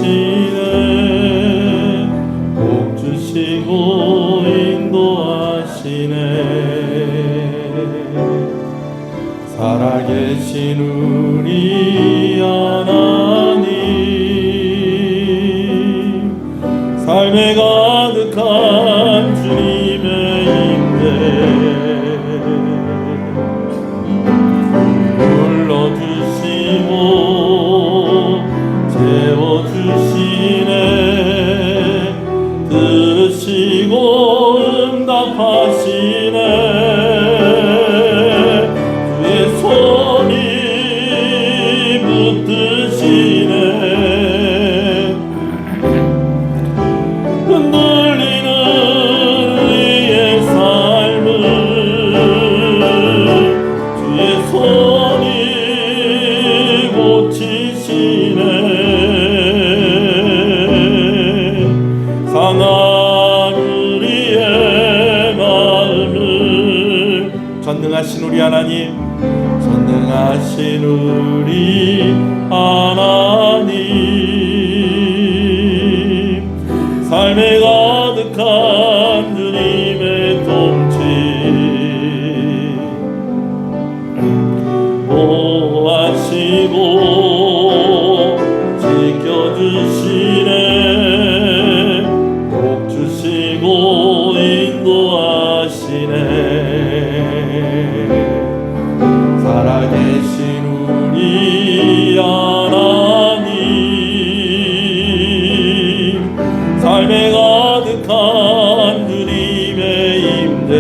지켜주시네. 복 주시고 인도하시네. 살아계신 우리 하나님, 삶에 가득한 주님의 임재 불러주시고 채워주시네. 들으시고 응답하시네. 주의 손이 붙드시네. 흔들리는 우리의 삶을 주의 손이 고치시네. 상한 우리의 마음을 전능하신 우리 하나님, 전능하신 우리 하나님, 삶에 가득한 주님의 통치 보호하시고 지켜주시네. 복 주시고 인도하시네. 살아계신 우리 하나님, 삶에 가득한 주님의 임재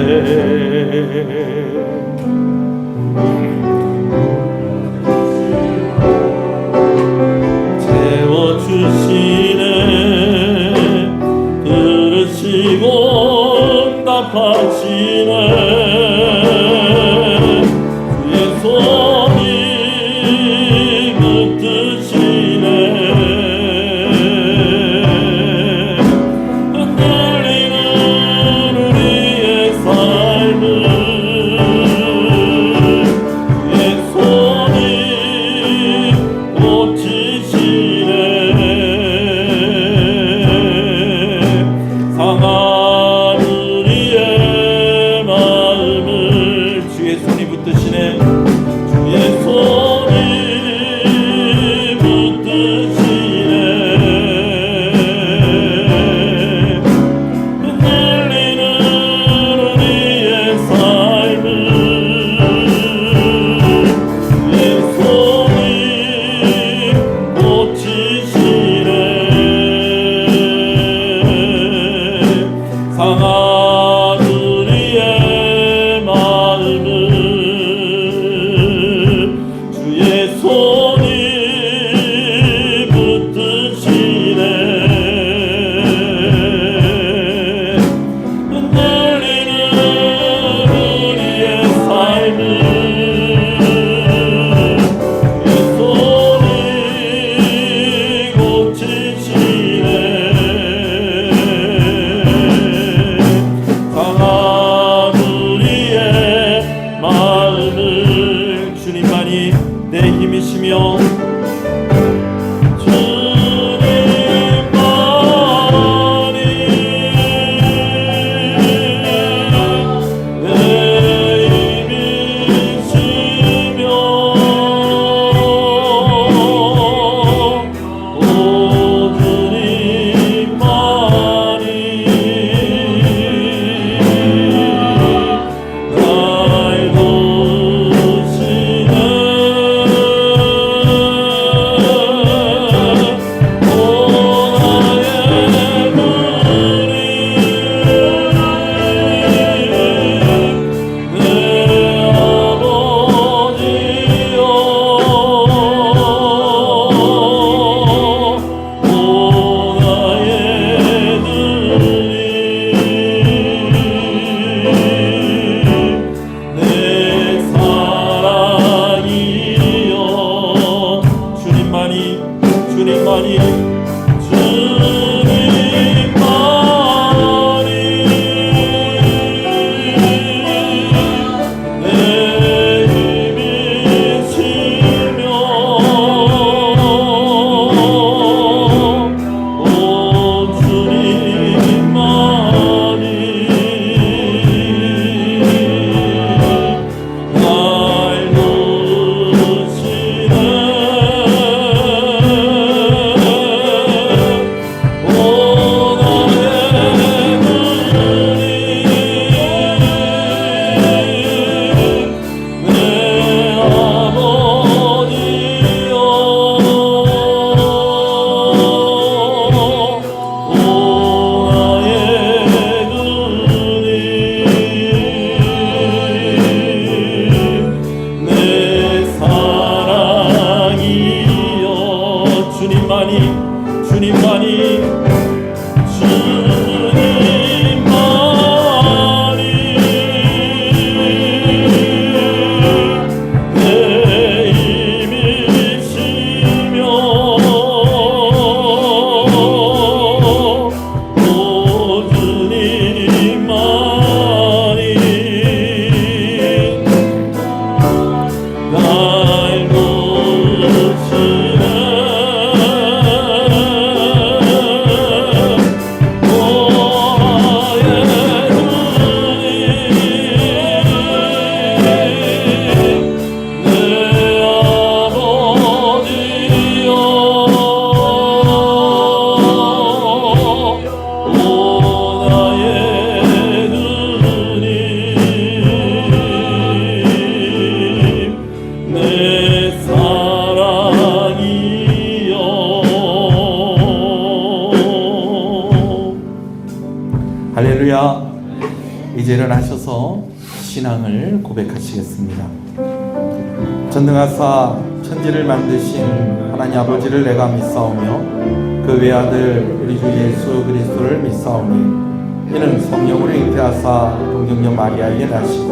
채워주시네. 들으시고 응답하시네. 주의 손이 붙드시네. 흔들리는 우리의 삶을 주의 손이 고치시네. 상한 우리의 마음을 주의 손이 붙드시네. 주의 손이 붙드시네. 흔들리는 우리의 삶을 주의 손이 고치시네. 상한 우리의 마음을 주의 손이 붙드시네. 흔들리는 우리의 삶을 주의 손이 고치시네. 상한 우리의 마음을 주님만이 내 힘이시며 내 힘이시며 주님만이 주님만이 내 힘이시며 오 주님만이 날 도우시네 할렐루야. 이제 일어나셔서 신앙을 고백하시겠습니다. 전능하사 천지를 만드신 하나님 아버지를 내가 믿사오며 그 외아들 우리 주 예수 그리스도를 믿사오니 이는 성령으로 잉태하사 동정녀 마리아에게 나시고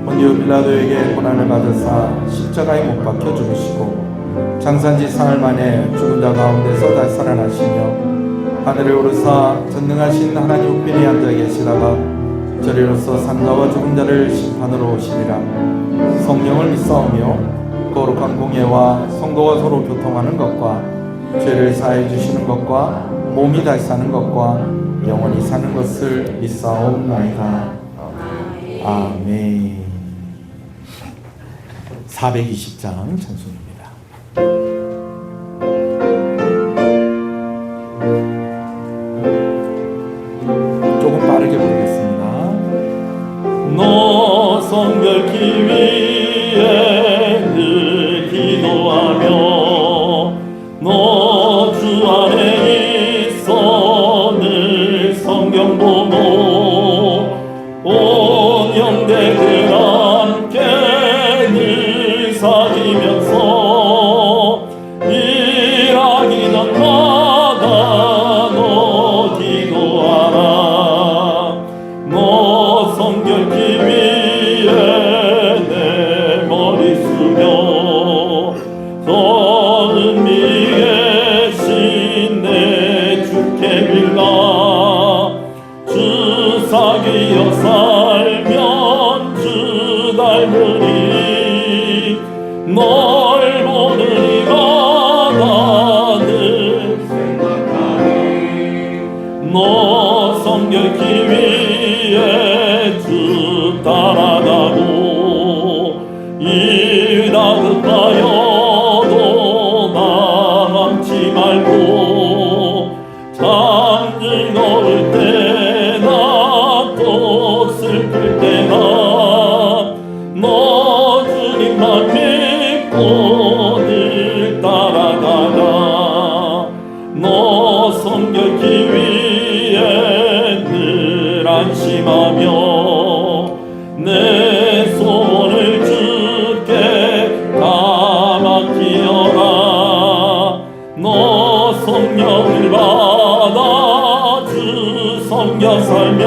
본디오 빌라도에게 고난을 받으사 십자가에 못 박혀 죽으시고 장사한 지 사흘 만에 죽은 자 가운데서 다시 살아나시며 하늘에 오르사 전능하신 하나님 우편에 앉아 계시다가 저리로서 산자와 죽은 자를 심판으로 오시리라. 성령을 믿사오며 거룩한 공예와 성도와 서로 교통하는 것과 죄를 사해 주시는 것과 몸이 다시 사는 것과 영원히 사는 것을 믿사옵나이다. 아멘. 420장 찬송입니다. 너 성결케 위해 늘 기도하며 너 주 안에 있어 늘 성경 보고 온 형제들 함께 늘 사귀면서 일하기 전마다 너 기도하라. 너 성결케 위해 내 머리 숙여 저 은미 계신 내 주께 빌라. 주 사귀어 살면 주 닮으니 널 보는 이마다 늘 생각하니 너 성결케 위해 주 따라가고 일 다급하여도 나망치 말고 참 즐거울 때나 또 슬플 때나 너 주님만 믿고 늘 따라가라. 너 성결케 위해 늘 안심하며 내 소원을 주께 다 맡기어라. 너 성령을 받아 주 섬겨 살면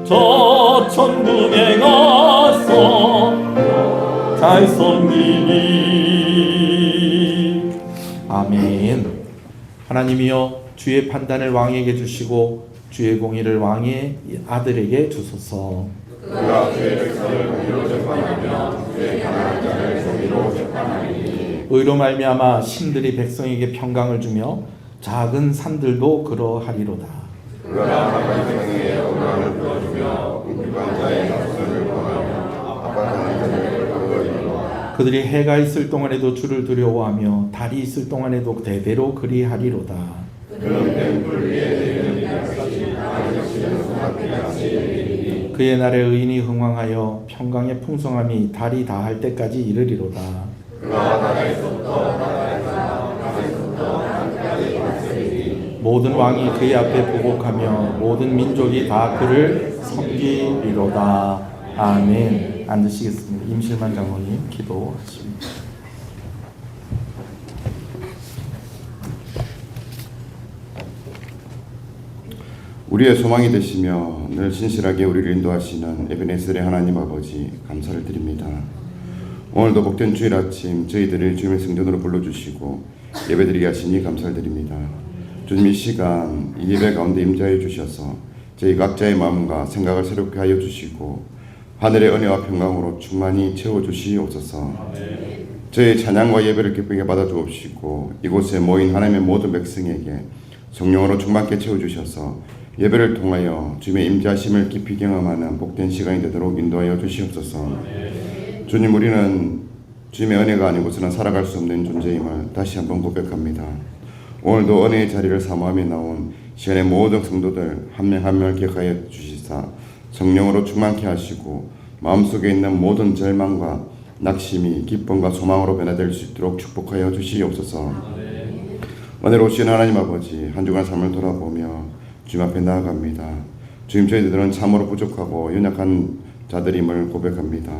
저 천국에 가서 잘 섬기리. 아멘. 하나님이여 주의 판단을 왕에게 주시고 주의 공의를 왕의 아들에게 주소서. 그가 주의 백성을 공의로 재판하며 주의 가난한 자를 정의로 재판하리니 의로 말미암아 신들이 백성에게 평강을 주며 작은 산들도 그러하리로다. 그가 악한 생명의 영광을 풀어주며 불필요한 자의 자손을 구하며 압박하는 자를 강거리로다. 그들이 해가 있을 동안에도 주를 두려워하며 달이 있을 동안에도 대대로 그리하리로다. 그는 뱀불 위에 내리는 비같이 땅에 치는 소나비 같이 내리니 그의 날에 의인이 흥왕하여 평강의 풍성함이 달이 다할 때까지 이르리로다. 그가 바다에서부터 땅까지 왔으니 모든 왕이 그의 앞에 보복하며 모든 민족이 다 그를 섬기리로다. 아멘. 앉으시겠습니다. 임실만 장로님 기도하십니다. 우리의 소망이 되시며 늘 신실하게 우리를 인도하시는 에베네셀의 하나님 아버지 감사를 드립니다. 오늘도 복된 주일 아침 저희들을 주님의 성전으로 불러주시고 예배드리게 하시니 감사를 드립니다. 주님, 이 시간 이 예배 가운데 임재하여 주셔서 저희 각자의 마음과 생각을 새롭게 하여 주시고 하늘의 은혜와 평강으로 충만히 채워주시옵소서. 저희 찬양과 예배를 기쁘게 받아주옵시고 이곳에 모인 하나님의 모든 백성에게 성령으로 충만케 채워주셔서 예배를 통하여 주님의 임재하심을 깊이 경험하는 복된 시간이 되도록 인도하여 주시옵소서. 주님, 우리는 주님의 은혜가 아니고서는 살아갈 수 없는 존재임을 다시 한번 고백합니다. 오늘도 은혜의 자리를 사모하며 나온 시간의 모든 성도들 한 명 한 명을 기억하여 주시사 성령으로 충만케 하시고 마음속에 있는 모든 절망과 낙심이 기쁨과 소망으로 변화될 수 있도록 축복하여 주시옵소서. 은혜로우신 하나님 아버지, 한 주간 삶을 돌아보며 주님 앞에 나아갑니다. 주님, 저희들은 참으로 부족하고 연약한 자들임을 고백합니다.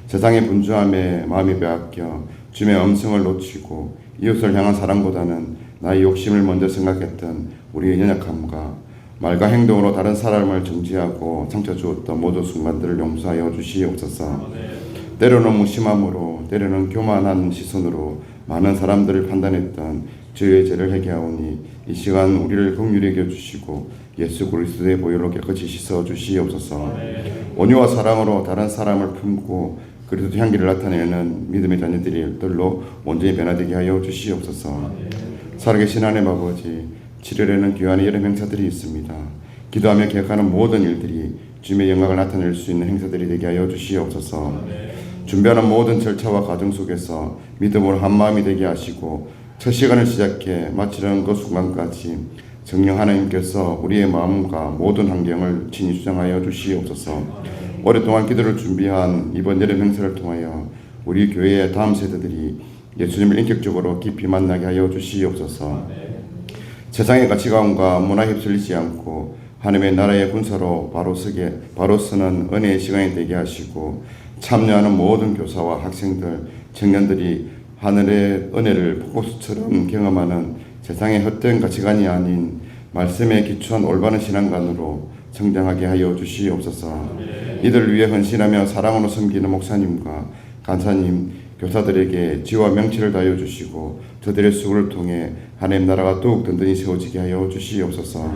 세상의 분주함에 마음이 빼앗겨 주님의 음성을 놓치고 이웃을 향한 사랑보다는 나의 욕심을 먼저 생각했던 우리의 연약함과 말과 행동으로 다른 사람을 정죄하고 상처 주었던 모든 순간들을 용서하여 주시옵소서. 때로는 무심함으로, 때로는 교만한 시선으로 많은 사람들을 판단했던 저희의 죄를 회개하오니 이 시간 우리를 긍휼히 여겨주시고 예수 그리스도의 보혈로 깨끗이 씻어 주시옵소서. 온유와 사랑으로 다른 사람을 품고 그리스도 향기를 나타내는 믿음의 자녀들이 들로 온전히 변화되게 하여 주시옵소서. 살아계신 하나님 아버지, 7월에는 귀한 여름 행사들이 있습니다. 기도하며 계획하는 모든 일들이 주님의 영광을 나타낼 수 있는 행사들이 되게 하여 주시옵소서. 준비하는 모든 절차와 과정 속에서 믿음으로 한마음이 되게 하시고 첫 시간을 시작해 마치는 그 순간까지 성령 하나님께서 우리의 마음과 모든 환경을 친히 주장하여 주시옵소서. 오랫동안 기도를 준비한 이번 여름 행사를 통하여 우리 교회의 다음 세대들이 예수님을 인격적으로 깊이 만나게 하여 주시옵소서. 세상의 가치관과 문화에 휩쓸리지 않고 하나님의 나라의 군사로 바로 서는 은혜의 시간이 되게 하시고 참여하는 모든 교사와 학생들, 청년들이 하늘의 은혜를 폭포수처럼 경험하는 세상의 헛된 가치관이 아닌 말씀에 기초한 올바른 신앙관으로 성장하게 하여 주시옵소서. 이들을 위해 헌신하며 사랑으로 섬기는 목사님과 간사님, 교사들에게 지와 명치를 다하여 주시고 저들의 수고를 통해 하나님 나라가 더욱 든든히 세워지게 하여 주시옵소서.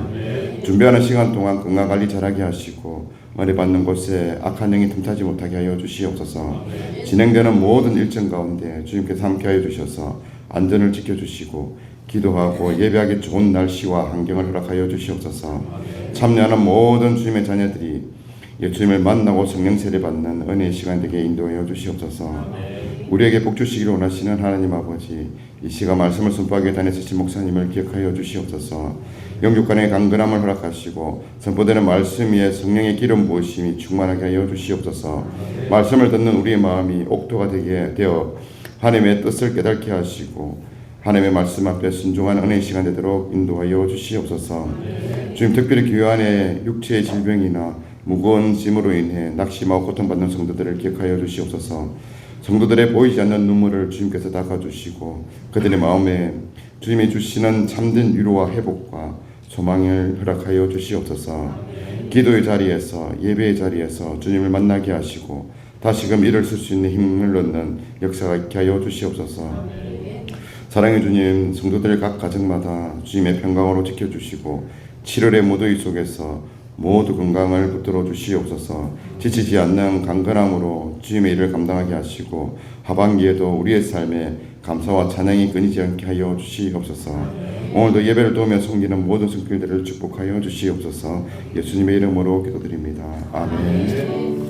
준비하는 시간 동안 건강관리 잘하게 하시고 은혜 받는 곳에 악한 영이 틈타지 못하게 하여 주시옵소서. 진행되는 모든 일정 가운데 주님께서 함께하여 주셔서 안전을 지켜주시고 기도하고 예배하기 좋은 날씨와 환경을 허락하여 주시옵소서. 참여하는 모든 주님의 자녀들이 예수님을 만나고 성령 세례받는 은혜의 시간 되게 인도하여 주시옵소서. 우리에게 복 주시기를 원하시는 하나님 아버지, 이 시간 말씀을 선포하게 다니시는 목사님을 기억하여 주시옵소서. 영육간의 강건함을 허락하시고 선포되는 말씀 위에 성령의 기름 부으심이 충만하게 하여 주시옵소서. 말씀을 듣는 우리의 마음이 옥토가 되게 되어 하나님의 뜻을 깨닫게 하시고 하나님의 말씀 앞에 순종한 은혜의 시간 되도록 인도하여 주시옵소서. 주님, 특별히 교회 안에 육체의 질병이나 무거운 짐으로 인해 낙심하고 고통받는 성도들을 기억하여 주시옵소서. 성도들의 보이지 않는 눈물을 주님께서 닦아주시고 그들의 마음에 주님이 주시는 참된 위로와 회복과 소망을 허락하여 주시옵소서. 기도의 자리에서 예배의 자리에서 주님을 만나게 하시고 다시금 일을 쓸 수 있는 힘을 얻는 역사가 있게 하여 주시옵소서. 사랑의 주님, 성도들 각 가정마다 주님의 평강으로 지켜주시고 7월의 무더위 속에서 모두 건강을 붙들어 주시옵소서. 지치지 않는 강건함으로 주님의 일을 감당하게 하시고 하반기에도 우리의 삶에 감사와 찬양이 끊이지 않게 하여 주시옵소서. 오늘도 예배를 도우며 섬기는 모든 성필들을 축복하여 주시옵소서. 예수님의 이름으로 기도드립니다. 아멘.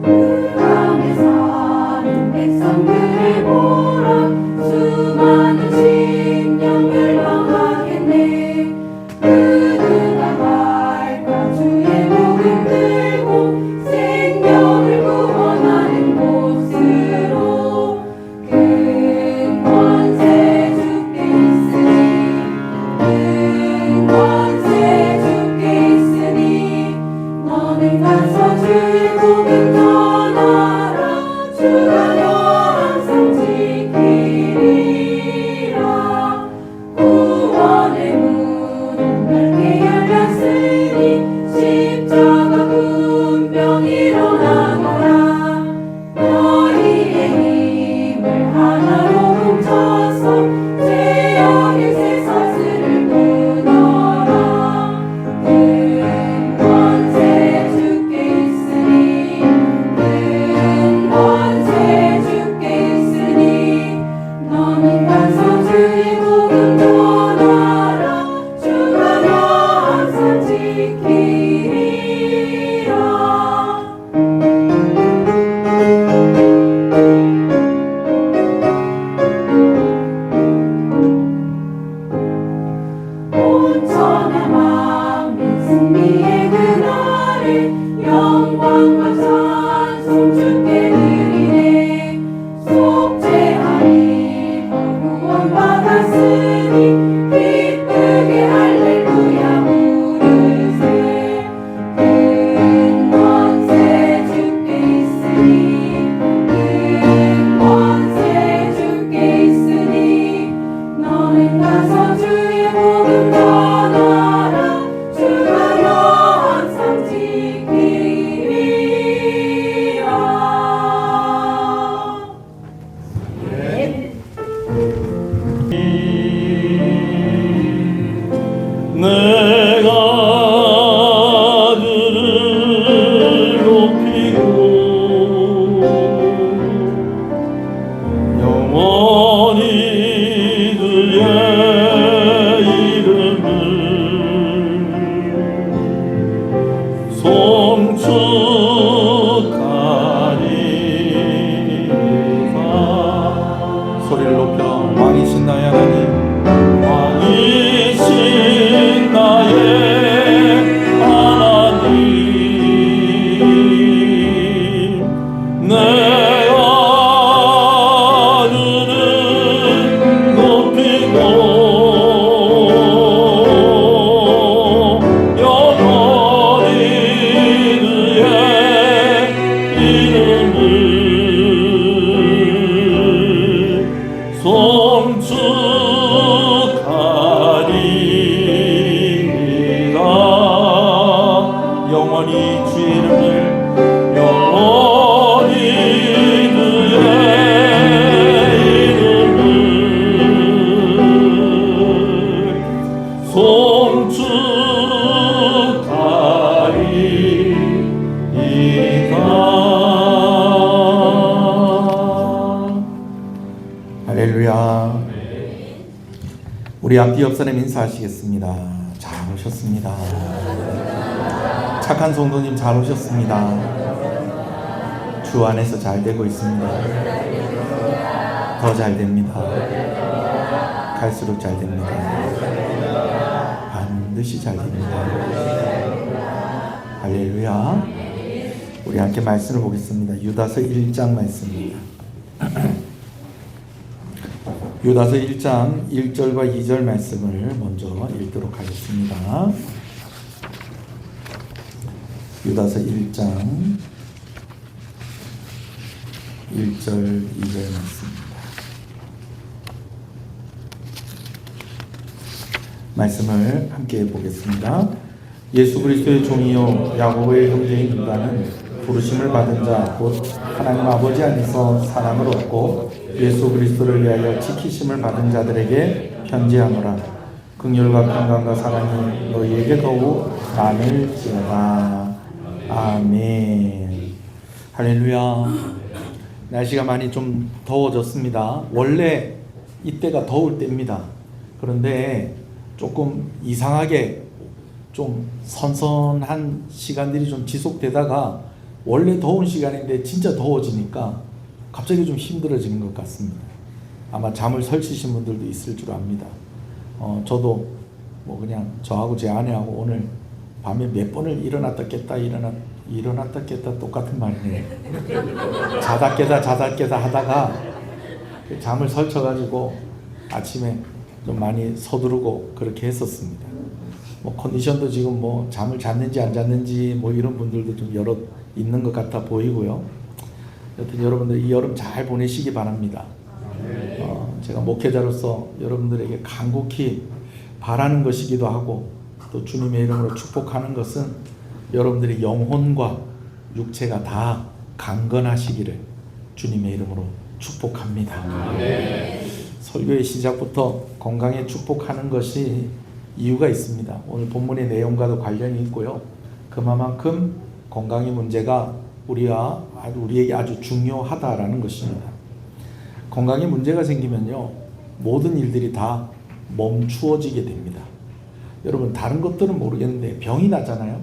그 안에 사는 백성들을 보라 우리 앞뒤 옆사람 인사하시겠습니다. 잘 오셨습니다. 착한 성도님 잘 오셨습니다. 주 안에서 잘 되고 있습니다. 더 잘 됩니다. 갈수록 잘 됩니다. 반드시 잘 됩니다. 할렐루야. 우리 함께 말씀을 보겠습니다. 유다서 1장 말씀입니다. 유다서 1장 1절과 2절 말씀을 먼저 읽도록 하겠습니다. 유다서 1장 1절 2절 말씀을 함께 보겠습니다. 예수 그리스도의 종이요 야고보의 형제인 유다는 부르심을 받은 자 곧 하나님 아버지 안에서 사랑을 얻고 예수 그리스도를 위하여 지키심을 받은 자들에게 편지하노라. 긍휼과 평강과 사랑이 너희에게 더욱 많을지어다. 아멘. 할렐루야. 날씨가 많이 좀 더워졌습니다. 원래 이때가 더울 때입니다. 그런데 조금 이상하게 좀 선선한 시간들이 좀 지속되다가 원래 더운 시간인데 진짜 더워지니까 갑자기 좀 힘들어지는 것 같습니다. 아마 잠을 설치신 분들도 있을 줄 압니다. 저도 뭐 그냥 저하고 제 아내하고 오늘 밤에 몇 번을 일어났다 깼다 일어났다 깼다 똑같은 말이네. 자다 깨다 하다가 잠을 설쳐가지고 아침에 좀 많이 서두르고 그렇게 했었습니다. 뭐 컨디션도 지금 뭐 잠을 잤는지 안 잤는지 뭐 이런 분들도 좀 여러 있는 것 같아 보이고요. 여튼 여러분들 이 여름 잘 보내시기 바랍니다. 제가 목회자로서 여러분들에게 간곡히 바라는 것이기도 하고 또 주님의 이름으로 축복하는 것은 여러분들의 영혼과 육체가 다 강건하시기를 주님의 이름으로 축복합니다. 설교의 시작부터 건강에 축복하는 것이 이유가 있습니다. 오늘 본문의 내용과도 관련이 있고요. 그만큼 건강의 문제가 우리에게 아주 중요하다라는 것입니다. 건강에 문제가 생기면요, 모든 일들이 다 멈추어지게 됩니다. 여러분 다른 것들은 모르겠는데 병이 나잖아요.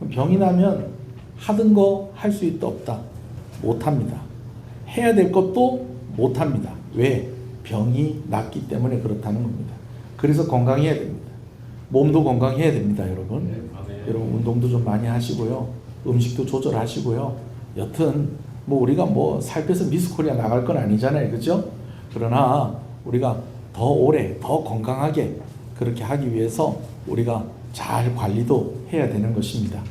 병이 나면 하던 거 할 수 있다 없다 못합니다. 해야 될 것도 못합니다. 왜? 병이 났기 때문에 그렇다는 겁니다. 그래서 건강해야 됩니다. 몸도 건강해야 됩니다. 여러분. 여러분 운동도 좀 많이 하시고요. 음식도 조절하시고요. 여튼 뭐 우리가 뭐 살 빼서 미스코리아 나갈 건 아니잖아요. 그죠? 그러나 우리가 더 오래 더 건강하게 그렇게 하기 위해서 우리가 잘 관리도 해야 되는 것입니다.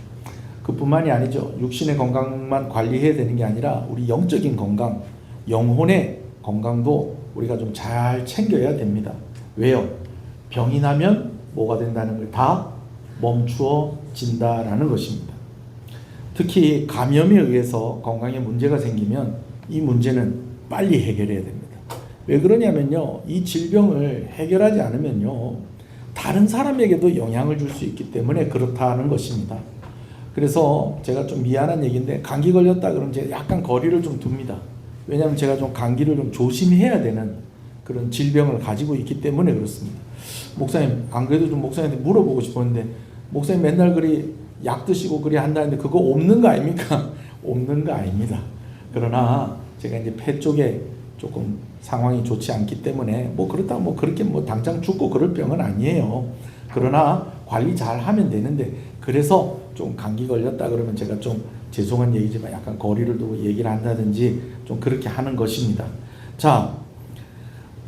그뿐만이 아니죠. 육신의 건강만 관리해야 되는 게 아니라 우리 영적인 건강, 영혼의 건강도 우리가 좀 잘 챙겨야 됩니다. 왜요? 병이 나면 뭐가 된다는 걸 다 멈추어진다라는 것입니다. 특히 감염에 의해서 건강에 문제가 생기면 이 문제는 빨리 해결해야 됩니다. 왜 그러냐면요, 이 질병을 해결하지 않으면요 다른 사람에게도 영향을 줄 수 있기 때문에 그렇다는 것입니다. 그래서 제가 좀 미안한 얘기인데 감기 걸렸다 그러면 제가 약간 거리를 좀 둡니다. 왜냐하면 제가 좀 감기를 좀 조심해야 되는 그런 질병을 가지고 있기 때문에 그렇습니다. 목사님, 안 그래도 좀 목사님한테 물어보고 싶었는데 목사님 맨날 그리 약 드시고 그리 한다는데 그거 없는 거 아닙니까? 없는 거 아닙니다. 그러나 제가 이제 폐 쪽에 조금 상황이 좋지 않기 때문에 뭐 그렇다 뭐 그렇게 뭐 당장 죽고 그럴 병은 아니에요. 그러나 관리 잘 하면 되는데 그래서 좀 감기 걸렸다 그러면 제가 좀 죄송한 얘기지만 약간 거리를 두고 얘기를 한다든지 좀 그렇게 하는 것입니다. 자,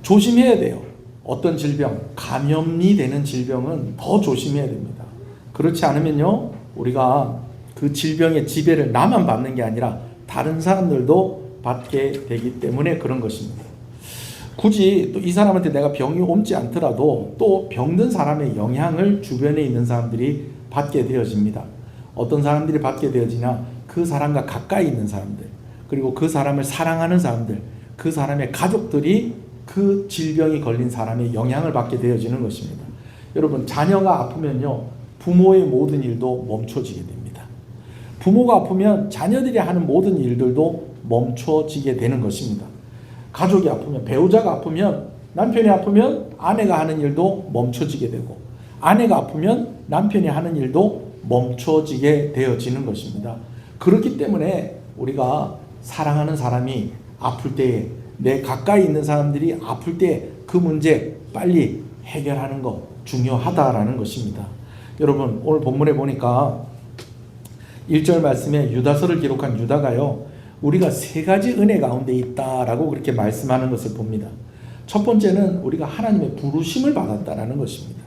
조심해야 돼요. 어떤 질병, 감염이 되는 질병은 더 조심해야 됩니다. 그렇지 않으면요, 우리가 그 질병의 지배를 나만 받는 게 아니라 다른 사람들도 받게 되기 때문에 그런 것입니다. 굳이 또 이 사람한테 내가 병이 옮지 않더라도 또 병든 사람의 영향을 주변에 있는 사람들이 받게 되어집니다. 어떤 사람들이 받게 되어지냐? 그 사람과 가까이 있는 사람들, 그리고 그 사람을 사랑하는 사람들, 그 사람의 가족들이 그 질병이 걸린 사람의 영향을 받게 되어지는 것입니다. 여러분, 자녀가 아프면요, 부모의 모든 일도 멈춰지게 됩니다. 부모가 아프면 자녀들이 하는 모든 일들도 멈춰지게 되는 것입니다. 가족이 아프면, 배우자가 아프면, 남편이 아프면 아내가 하는 일도 멈춰지게 되고, 아내가 아프면 남편이 하는 일도 멈춰지게 되어지는 것입니다. 그렇기 때문에 우리가 사랑하는 사람이 아플 때에, 내 가까이 있는 사람들이 아플 때 그 문제 빨리 해결하는 거 중요하다라는 것입니다. 여러분, 오늘 본문에 보니까 1절 말씀에 유다서를 기록한 유다가요, 우리가 세 가지 은혜 가운데 있다라고 그렇게 말씀하는 것을 봅니다. 첫 번째는 우리가 하나님의 부르심을 받았다라는 것입니다.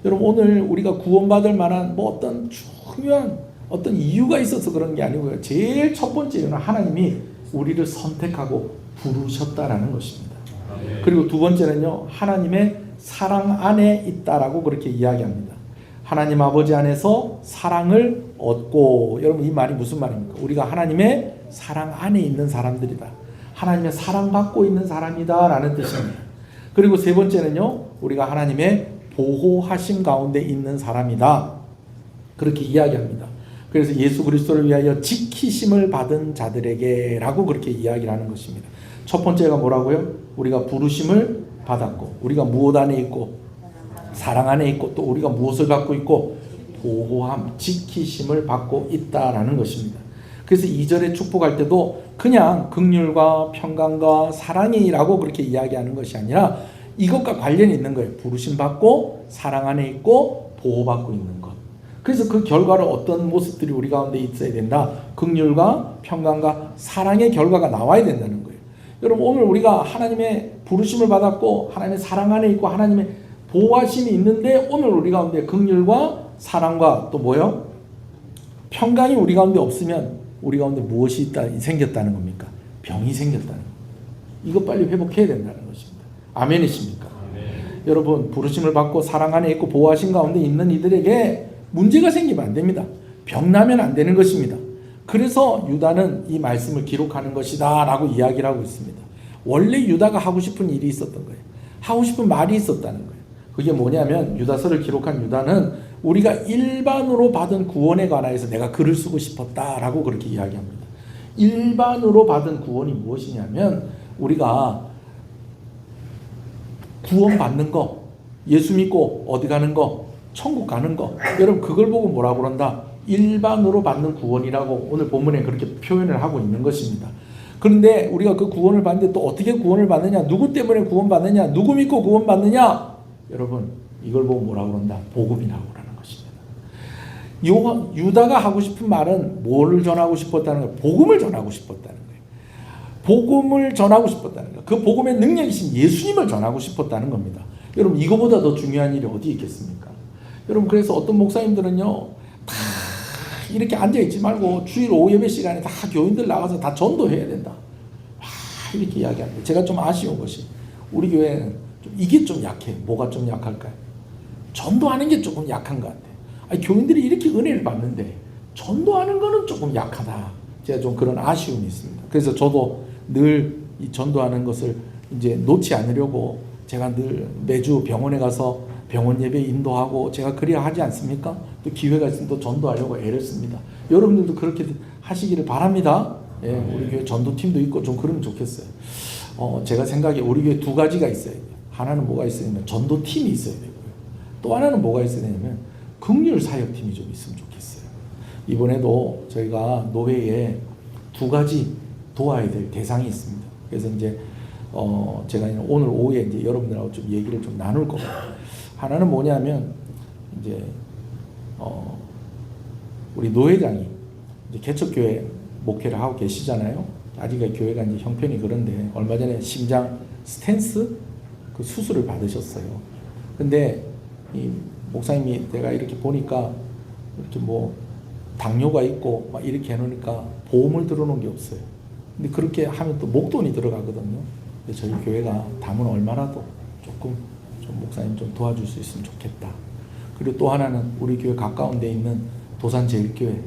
여러분, 오늘 우리가 구원받을 만한 뭐 어떤 중요한 어떤 이유가 있어서 그런 게 아니고요. 제일 첫 번째는 하나님이 우리를 선택하고 부르셨다라는 것입니다. 그리고 두 번째는요, 하나님의 사랑 안에 있다라고 그렇게 이야기합니다. 하나님 아버지 안에서 사랑을 얻고, 여러분 이 말이 무슨 말입니까? 우리가 하나님의 사랑 안에 있는 사람들이다. 하나님의 사랑받고 있는 사람이다 라는 뜻입니다. 그리고 세 번째는요, 우리가 하나님의 보호하심 가운데 있는 사람이다, 그렇게 이야기합니다. 그래서 예수 그리스도를 위하여 지키심을 받은 자들에게 라고 그렇게 이야기를 하는 것입니다. 첫 번째가 뭐라고요? 우리가 부르심을 받았고, 우리가 무엇 안에 있고, 사랑 안에 있고, 또 우리가 무엇을 갖고 있고, 보호함, 지키심을 받고 있다라는 것입니다. 그래서 2절에 축복할 때도 그냥 긍휼과 평강과 사랑이라고 그렇게 이야기하는 것이 아니라 이것과 관련이 있는 거예요. 부르심 받고, 사랑 안에 있고, 보호받고 있는 것. 그래서 그 결과로 어떤 모습들이 우리 가운데 있어야 된다. 긍휼과 평강과 사랑의 결과가 나와야 된다는 거예요. 여러분, 오늘 우리가 하나님의 부르심을 받았고, 하나님의 사랑 안에 있고, 하나님의 보호하심이 있는데, 오늘 우리 가운데 긍휼과 사랑과 또 뭐요? 평강이 우리 가운데 없으면 우리 가운데 무엇이 생겼다는 겁니까? 병이 생겼다는 겁니다. 이거 빨리 회복해야 된다는 것입니다. 아멘이십니까? 아멘. 여러분, 부르심을 받고 사랑 안에 있고 보호하심 가운데 있는 이들에게 문제가 생기면 안 됩니다. 병나면 안 되는 것입니다. 그래서 유다는 이 말씀을 기록하는 것이다 라고 이야기를 하고 있습니다. 원래 유다가 하고 싶은 일이 있었던 거예요. 하고 싶은 말이 있었다는 거예요. 그게 뭐냐면, 유다서를 기록한 유다는 우리가 일반으로 받은 구원에 관하여서 내가 글을 쓰고 싶었다라고 그렇게 이야기합니다. 일반으로 받은 구원이 무엇이냐면, 우리가 구원받는 거, 예수 믿고 어디 가는 거, 천국 가는 거, 여러분 그걸 보고 뭐라고 그런다? 일반으로 받는 구원이라고 오늘 본문에 그렇게 표현을 하고 있는 것입니다. 그런데 우리가 그 구원을 받는데 또 어떻게 구원을 받느냐, 누구 때문에 구원받느냐, 누구 믿고 구원받느냐, 여러분 이걸 보고 뭐라고 그런다? 복음이라고 그러는 것입니다. 유다가 하고 싶은 말은 뭐를 전하고 싶었다는 거예요? 복음을 전하고 싶었다는 거예요. 복음을 전하고 싶었다는 거예요. 그 복음의 능력이신 예수님을 전하고 싶었다는 겁니다. 여러분, 이거보다 더 중요한 일이 어디 있겠습니까? 여러분, 그래서 어떤 목사님들은요, 다 이렇게 앉아있지 말고 주일 오후 예배 시간에 다 교인들 나가서 다 전도해야 된다, 이렇게 이야기합니다. 제가 좀 아쉬운 것이, 우리 교회는 이게 좀 약해. 뭐가 좀 약할까요? 전도하는 게 조금 약한 것 같아요. 아니, 교인들이 이렇게 은혜를 받는데 전도하는 거는 조금 약하다. 제가 좀 그런 아쉬움이 있습니다. 그래서 저도 늘 이 전도하는 것을 이제 놓지 않으려고 제가 늘 매주 병원에 가서 병원 예배 인도하고, 제가 그래야 하지 않습니까? 또 기회가 있으면 또 전도하려고 애를 씁니다. 여러분들도 그렇게 하시기를 바랍니다. 예, 우리 교회 전도팀도 있고 좀 그러면 좋겠어요. 제가 생각에 우리 교회 두 가지가 있어야 돼요. 하나는 뭐가 있어야 되냐면 전도팀이 있어야 되고요. 또 하나는 뭐가 있어야 되냐면 긍휼 사역팀이 좀 있으면 좋겠어요. 이번에도 저희가 노회에 두 가지 도와야 될 대상이 있습니다. 그래서 이제 제가 오늘 오후에 이제 여러분들하고 좀 얘기를 좀 나눌 겁니다. 하나는 뭐냐면, 이제 우리 노회장이 이제 개척교회 목회를 하고 계시잖아요. 아직까지 교회가 이제 형편이 그런데 얼마 전에 심장 스탠스 그 수술을 받으셨어요. 근데 이 목사님이 내가 이렇게 보니까 이렇게 뭐 당뇨가 있고 막 이렇게 해놓으니까 보험을 들어놓은 게 없어요. 근데 그렇게 하면 또 목돈이 들어가거든요. 근데 저희 교회가 담은 얼마라도 조금 좀 목사님 좀 도와줄 수 있으면 좋겠다. 그리고 또 하나는 우리 교회 가까운 데 있는 도산제일교회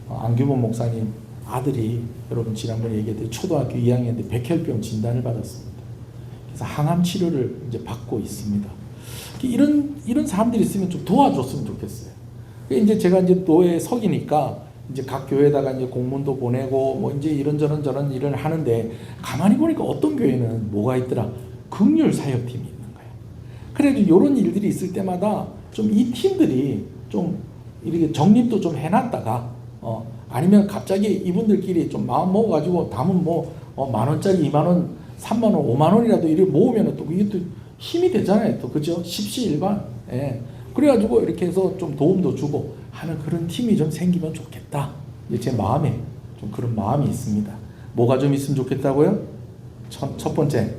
안규범 목사님 아들이, 여러분 지난번에 얘기했듯이 초등학교 2학년 때 백혈병 진단을 받았습니다. 그래서 항암 치료를 이제 받고 있습니다. 이런 사람들이 있으면 좀 도와줬으면 좋겠어요. 이제 제가 이제 노예에 석이니까 이제 각 교회에다가 이제 공문도 보내고 뭐 이제 이런저런 저런 일을 하는데, 가만히 보니까 어떤 교회는 뭐가 있더라? 긍휼 사역팀이 있는 거예요. 그래도 이런 일들이 있을 때마다 좀 이 팀들이 좀 이렇게 정립도 좀 해놨다가 아니면 갑자기 이분들끼리 좀 마음 먹어가지고 담은 뭐 10,000원짜리 20,000원, 30,000원, 50,000원이라도 이렇게 모으면 또 이게 또 힘이 되잖아요. 또 그죠? 십시일반. 예. 그래가지고 이렇게 해서 좀 도움도 주고 하는 그런 팀이 좀 생기면 좋겠다. 제 마음에 좀 그런 마음이 있습니다. 뭐가 좀 있으면 좋겠다고요? 첫 번째,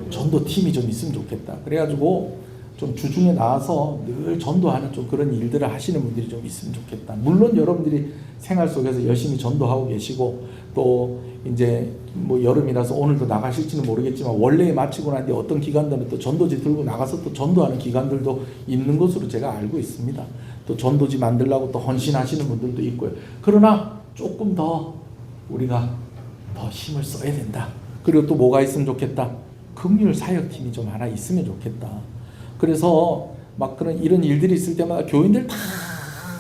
전도 팀이 좀 있으면 좋겠다. 그래가지고 좀 주중에 나와서 늘 전도하는 좀 그런 일들을 하시는 분들이 좀 있으면 좋겠다. 물론 여러분들이 생활 속에서 열심히 전도하고 계시고 또 이제 뭐 여름이라서 오늘도 나가실지는 모르겠지만 원래에 마치고 난 뒤에 어떤 기관들은 또 전도지 들고 나가서 또 전도하는 기관들도 있는 것으로 제가 알고 있습니다. 또 전도지 만들려고 또 헌신하시는 분들도 있고요. 그러나 조금 더 우리가 더 힘을 써야 된다. 그리고 또 뭐가 있으면 좋겠다. 긍휼 사역팀이 좀 하나 있으면 좋겠다. 그래서 막 그런 이런 일들이 있을 때마다 교인들 다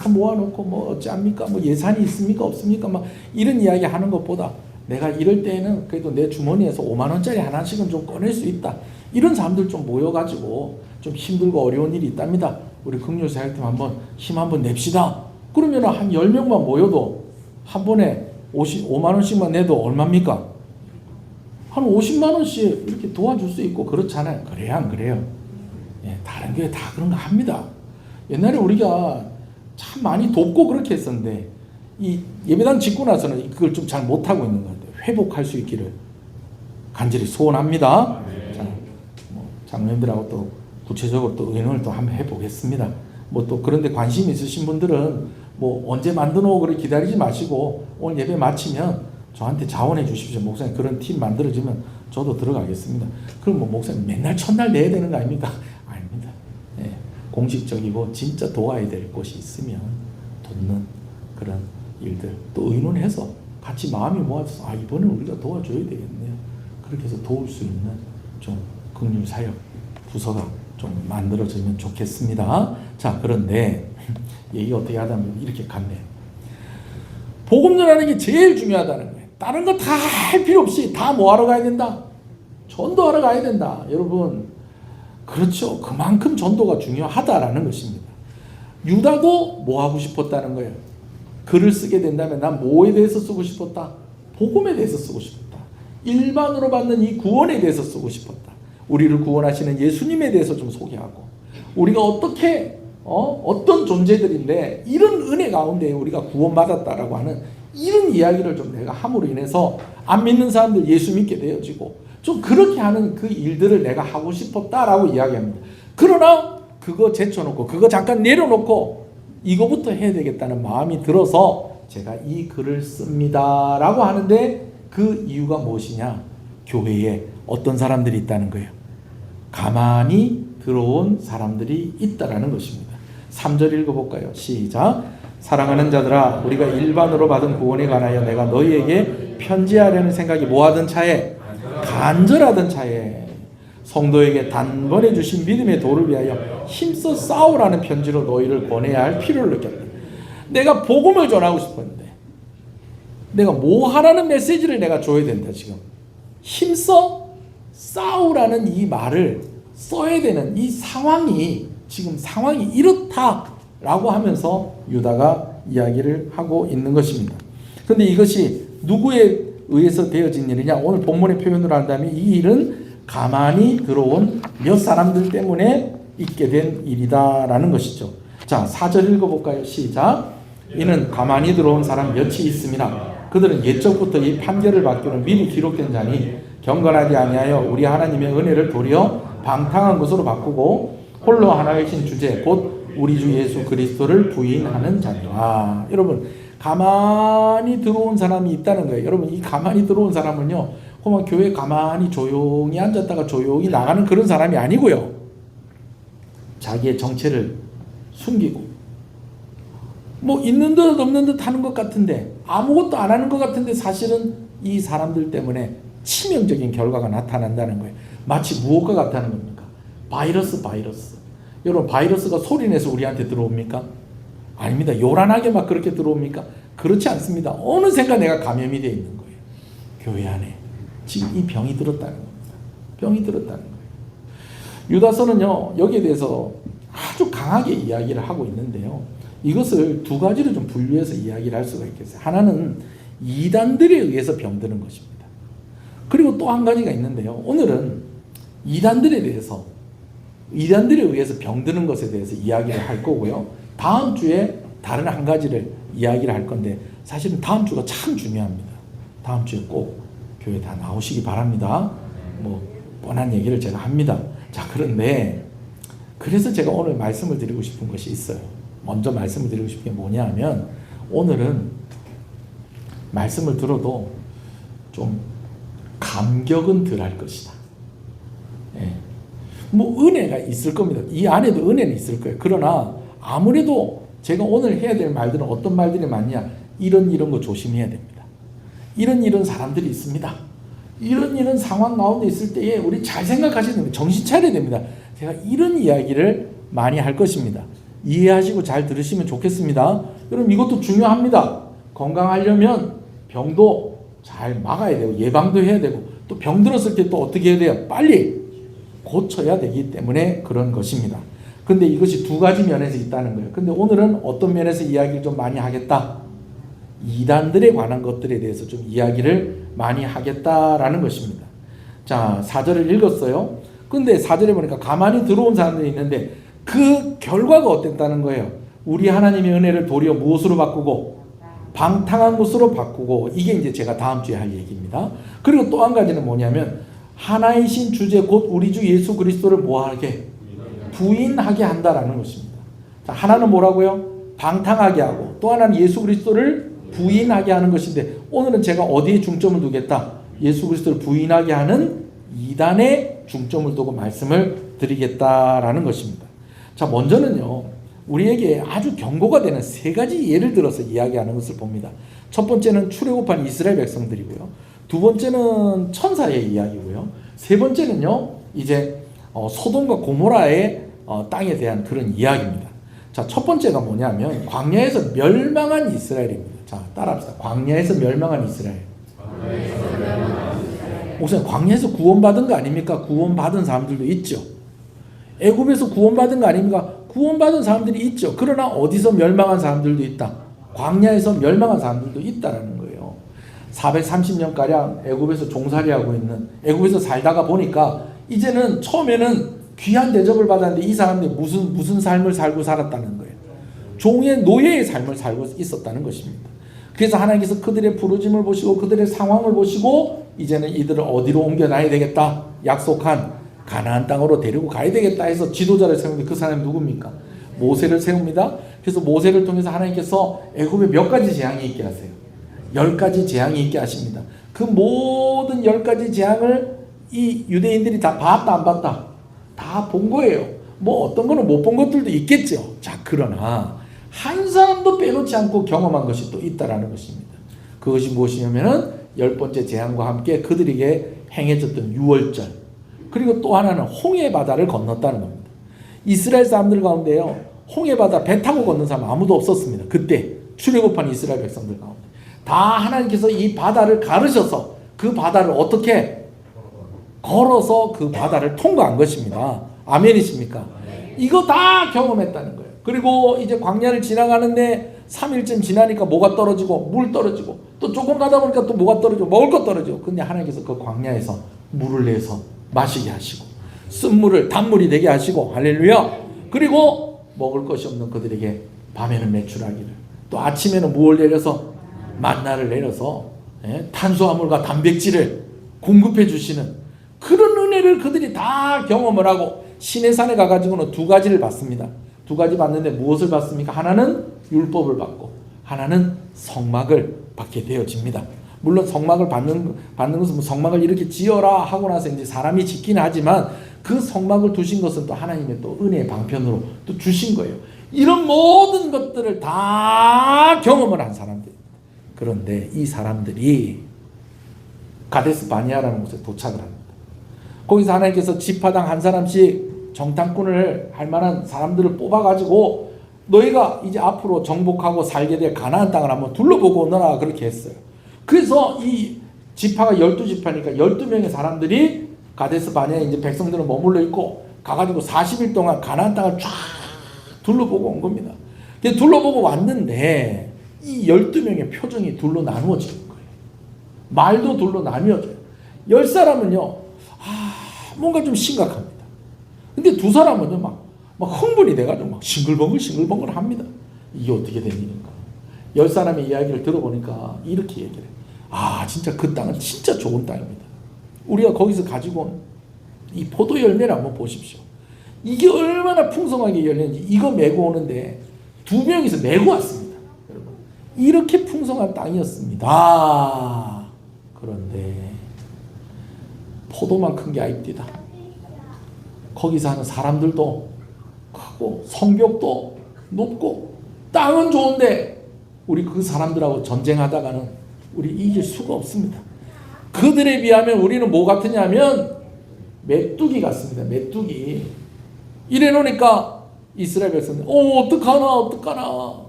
모아놓고 뭐 어찌합니까? 뭐 예산이 있습니까? 없습니까? 막 이런 이야기 하는 것보다 내가 이럴 때에는 그래도 내 주머니에서 50,000원짜리 하나씩은 좀 꺼낼 수 있다. 이런 사람들 좀 모여가지고 좀 힘들고 어려운 일이 있답니다. 우리 긍휼 사역팀 한번 힘 한번 냅시다. 그러면 한 10명만 모여도 한 번에 5만원씩만 내도 얼마입니까? 한 50만원씩 이렇게 도와줄 수 있고 그렇잖아요. 그래야 안 그래요? 예, 다른 교회 다 그런 거 합니다. 옛날에 우리가 참 많이 돕고 그렇게 했었는데 이 예배당 짓고 나서는 그걸 좀 잘 못하고 있는 것 같아요. 회복할 수 있기를 간절히 소원합니다. 자, 뭐 장로님들하고 또 구체적으로 또 의논을 또 한번 해보겠습니다. 뭐 또 그런데 관심 있으신 분들은 뭐 언제 만드노 그래 기다리지 마시고 오늘 예배 마치면 저한테 자원해 주십시오. 목사님 그런 팀 만들어지면 저도 들어가겠습니다. 그럼 뭐 목사님 맨날 첫날 내야 되는 거 아닙니까? 아닙니다. 예, 공식적이고 진짜 도와야 될 곳이 있으면 돕는 그런 일들 또 의논해서 같이 마음이 모아져서 이번에 우리가 도와줘야 되겠네요. 그렇게 해서 도울 수 있는 좀 긍휼 사역 부서가 좀 만들어지면 좋겠습니다. 자, 그런데 얘기 어떻게 하다 보면 이렇게 갔네요. 복음 전하는 게 제일 중요하다는 거예요. 다른 거 다 할 필요 없이 다 뭐하러 가야 된다? 전도하러 가야 된다. 여러분, 그렇죠. 그만큼 전도가 중요하다라는 것입니다. 유다도 뭐 하고 싶었다는 거예요? 글을 쓰게 된다면 난 뭐에 대해서 쓰고 싶었다? 복음에 대해서 쓰고 싶었다. 일반으로 받는 이 구원에 대해서 쓰고 싶었다. 우리를 구원하시는 예수님에 대해서 좀 소개하고 우리가 어떻게 어떤 존재들인데 이런 은혜 가운데 우리가 구원받았다라고 하는 이런 이야기를 좀 내가 함으로 인해서 안 믿는 사람들 예수 믿게 되어지고 좀 그렇게 하는 그 일들을 내가 하고 싶었다라고 이야기합니다. 그러나 그거 제쳐놓고 그거 잠깐 내려놓고 이거부터 해야 되겠다는 마음이 들어서 제가 이 글을 씁니다 라고 하는데 그 이유가 무엇이냐? 교회에 어떤 사람들이 있다는 거예요. 가만히 들어온 사람들이 있다라는 것입니다. 3절 읽어볼까요? 시작. 사랑하는 자들아 우리가 일반으로 받은 구원에 관하여 내가 너희에게 편지하려는 생각이 뭐하던 차에 간절하던 차에 성도에게 단번에 주신 믿음의 도를 위하여 힘써 싸우라는 편지로 너희를 권해야 할 필요를 느꼈다. 내가 복음을 전하고 싶었는데 내가 뭐 하라는 메시지를 내가 줘야 된다. 지금 힘써 싸우라는 이 말을 써야 되는 이 상황이 지금 상황이 이렇다라고 하면서 유다가 이야기를 하고 있는 것입니다. 그런데 이것이 누구에 의해서 되어진 일이냐? 오늘 본문의 표현으로 한다면 이 일은 가만히 들어온 몇 사람들 때문에 있게 된 일이다라는 것이죠. 자, 4절 읽어볼까요? 시작. 이는 가만히 들어온 사람 몇이 있습니다. 그들은 옛적부터 이 판결을 받기로 미리 기록된 자니 경건하지 아니하여 우리 하나님의 은혜를 도리어 방탕한 것으로 바꾸고 홀로 하나이신 주제 곧 우리 주 예수 그리스도를 부인하는 자니라. 여러분, 가만히 들어온 사람이 있다는 거예요. 여러분, 이 가만히 들어온 사람은요, 그만 교회 가만히 조용히 앉았다가 조용히 나가는 그런 사람이 아니고요, 자기의 정체를 숨기고 뭐 있는 듯 없는 듯 하는 것 같은데 아무것도 안 하는 것 같은데 사실은 이 사람들 때문에 치명적인 결과가 나타난다는 거예요. 마치 무엇과 같다는 겁니까? 바이러스. 여러분, 바이러스가 소리내서 우리한테 들어옵니까? 아닙니다. 요란하게 막 그렇게 들어옵니까? 그렇지 않습니다. 어느샌가 내가 감염이 되어 있는 거예요. 교회 안에 지금 이 병이 들었다는 겁니다. 병이 들었다는 거예요. 유다서는요 여기에 대해서 아주 강하게 이야기를 하고 있는데요. 이것을 두 가지로 좀 분류해서 이야기를 할 수가 있겠어요. 하나는 이단들에 의해서 병드는 것입니다. 그리고 또 한 가지가 있는데요. 오늘은 이단들에 의해서 병드는 것에 대해서 이야기를 할 거고요. 다음 주에 다른 한 가지를 이야기를 할 건데 사실은 다음 주가 참 중요합니다. 다음 주에 꼭 교회 다 나오시기 바랍니다. 뭐 뻔한 얘기를 제가 합니다. 자, 그런데 그래서 제가 오늘 말씀을 드리고 싶은 것이 있어요. 먼저 말씀을 드리고 싶은 게 뭐냐 하면 오늘은 말씀을 들어도 좀 감격은 덜 할 것이다. 예. 뭐 은혜가 있을 겁니다. 이 안에도 은혜는 있을 거예요. 그러나 아무래도 제가 오늘 해야 될 말들은 어떤 말들이 많냐? 이런 거 조심해야 됩니다. 이런 사람들이 있습니다. 이런 상황 가운데 있을 때에 우리 잘 생각하셔야 됩니다. 정신 차려야 됩니다. 제가 이런 이야기를 많이 할 것입니다. 이해하시고 잘 들으시면 좋겠습니다. 여러분 이것도 중요합니다. 건강하려면 병도 잘 막아야 되고 예방도 해야 되고 또 병 들었을 때 또 어떻게 해야 돼요? 빨리 고쳐야 되기 때문에 그런 것입니다. 근데 이것이 두 가지 면에서 있다는 거예요. 근데 오늘은 어떤 면에서 이야기를 좀 많이 하겠다? 이단들에 관한 것들에 대해서 좀 이야기를 많이 하겠다라는 것입니다. 자, 4절을 읽었어요. 근데 4절에 보니까 가만히 들어온 사람들이 있는데 그 결과가 어땠다는 거예요. 우리 하나님의 은혜를 도리어 무엇으로 바꾸고 방탕한 것으로 바꾸고, 이게 이제 제가 다음 주에 할 얘기입니다. 그리고 또 한 가지는 뭐냐면 하나이신 주제 곧 우리 주 예수 그리스도를 뭐하게? 부인하게 한다라는 것입니다. 자, 하나는 뭐라고요? 방탕하게 하고, 또 하나는 예수 그리스도를 부인하게 하는 것인데 오늘은 제가 어디에 중점을 두겠다? 예수 그리스도를 부인하게 하는 이단에 중점을 두고 말씀을 드리겠다라는 것입니다. 자, 먼저는요 우리에게 아주 경고가 되는 세 가지 예를 들어서 이야기하는 것을 봅니다. 첫 번째는 출애굽한 이스라엘 백성들이고요. 두 번째는 천사의 이야기고요. 세 번째는요 이제 소돔과 고모라의 땅에 대한 그런 이야기입니다. 자, 첫 번째가 뭐냐면 광야에서 멸망한 이스라엘입니다. 자, 따라합시다. 광야에서 멸망한 이스라엘. 목사님, 광야에서 구원받은 거 아닙니까? 구원받은 사람들도 있죠. 애굽에서 구원받은 거 아닙니까? 구원받은 사람들이 있죠. 그러나 어디서 멸망한 사람들도 있다. 광야에서 멸망한 사람들도 있다라는 거예요. 430년가량 애굽에서 종살이하고 있는, 애굽에서 살다가 보니까 이제는 처음에는 귀한 대접을 받았는데 이 사람들이 무슨 삶을 살고 살았다는 거예요. 종의 노예의 삶을 살고 있었다는 것입니다. 그래서 하나님께서 그들의 부르짐을 보시고 그들의 상황을 보시고 이제는 이들을 어디로 옮겨놔야 되겠다. 약속한 가나안 땅으로 데리고 가야 되겠다 해서 지도자를 세우는데 그 사람이 누굽니까? 모세를 세웁니다. 그래서 모세를 통해서 하나님께서 애굽에 몇 가지 재앙이 있게 하세요? 10가지 재앙이 있게 하십니다. 그 모든 10가지 재앙을 이 유대인들이 다 봤다 안 봤다? 다 본 거예요. 뭐 어떤 거는 못 본 것들도 있겠죠. 자, 그러나 한 사람도 빼놓지 않고 경험한 것이 또 있다라는 것입니다. 그것이 무엇이냐면은 10번째 재앙과 함께 그들에게 행해졌던 유월절, 그리고 또 하나는 홍해 바다를 건넜다는 겁니다. 이스라엘 사람들 가운데요 홍해 바다 배 타고 건넌 사람 아무도 없었습니다. 그때 출애굽한 이스라엘 백성들 가운데 다 하나님께서 이 바다를 가르셔서 그 바다를 어떻게 걸어서 그 바다를 통과한 것입니다. 아멘이십니까? 이거 다 경험했다는 거예요. 그리고 이제 광야를 지나가는데 3일쯤 지나니까 뭐가 떨어지고 물 떨어지고 또 조금 가다 보니까 또 뭐가 떨어지고 먹을 것 떨어지고, 근데 하나님께서 그 광야에서 물을 내서 마시게 하시고 쓴물을 단물이 되게 하시고, 할렐루야. 그리고 먹을 것이 없는 그들에게 밤에는 메추라기를, 또 아침에는 무엇을 내려서 만나를 내려서 탄수화물과 단백질을 공급해 주시는 그런 은혜를 그들이 다 경험을 하고 시내산에 가가지고는 두 가지를 받습니다. 두 가지 받는데 무엇을 받습니까? 하나는 율법을 받고 하나는 성막을 받게 되어집니다. 물론 성막을 받는 것은 성막을 이렇게 지어라 하고 나서 이제 사람이 짓긴 하지만 그 성막을 두신 것은 또 하나님의 또 은혜의 방편으로 또 주신 거예요. 이런 모든 것들을 다 경험을 한 사람들. 그런데 이 사람들이 가데스 바니아라는 곳에 도착을 합니다. 거기서 하나님께서 지파당 한 사람씩 정탐꾼을 할 만한 사람들을 뽑아가지고 너희가 이제 앞으로 정복하고 살게 될 가나안 땅을 한번 둘러보고 오너라, 그렇게 했어요. 그래서 이 지파가 12지파니까 12명의 사람들이 가데스 바니아에 이제 백성들은 머물러 있고 가가지고 40일 동안 가나안 땅을 쫙 둘러보고 온 겁니다. 근데 둘러보고 왔는데 이 12명의 표정이 둘로 나누어지는 거예요. 말도 둘로 나뉘어져요. 10사람은요 뭔가 좀 심각합니다. 근데 2사람은요 막 흥분이 돼가지고 막 싱글벙글 합니다. 이게 어떻게 된 일인가. 10사람의 이야기를 들어보니까 이렇게 얘기를 해요. 진짜 그 땅은 진짜 좋은 땅입니다. 우리가 거기서 가지고 온 이 포도 열매를 한번 보십시오. 이게 얼마나 풍성하게 열렸는지 이거 메고 오는데 2명이서 메고 왔습니다. 여러분, 이렇게 풍성한 땅이었습니다. 그런데 포도만 큰 게 아닙니다. 거기 사는 사람들도 크고 성벽도 높고 땅은 좋은데 우리 그 사람들하고 전쟁하다가는 우리 이길 수가 없습니다. 그들에 비하면 우리는 뭐 같으냐면 메뚜기 같습니다. 메뚜기. 이래 놓으니까 이스라엘 백성들 어떡하나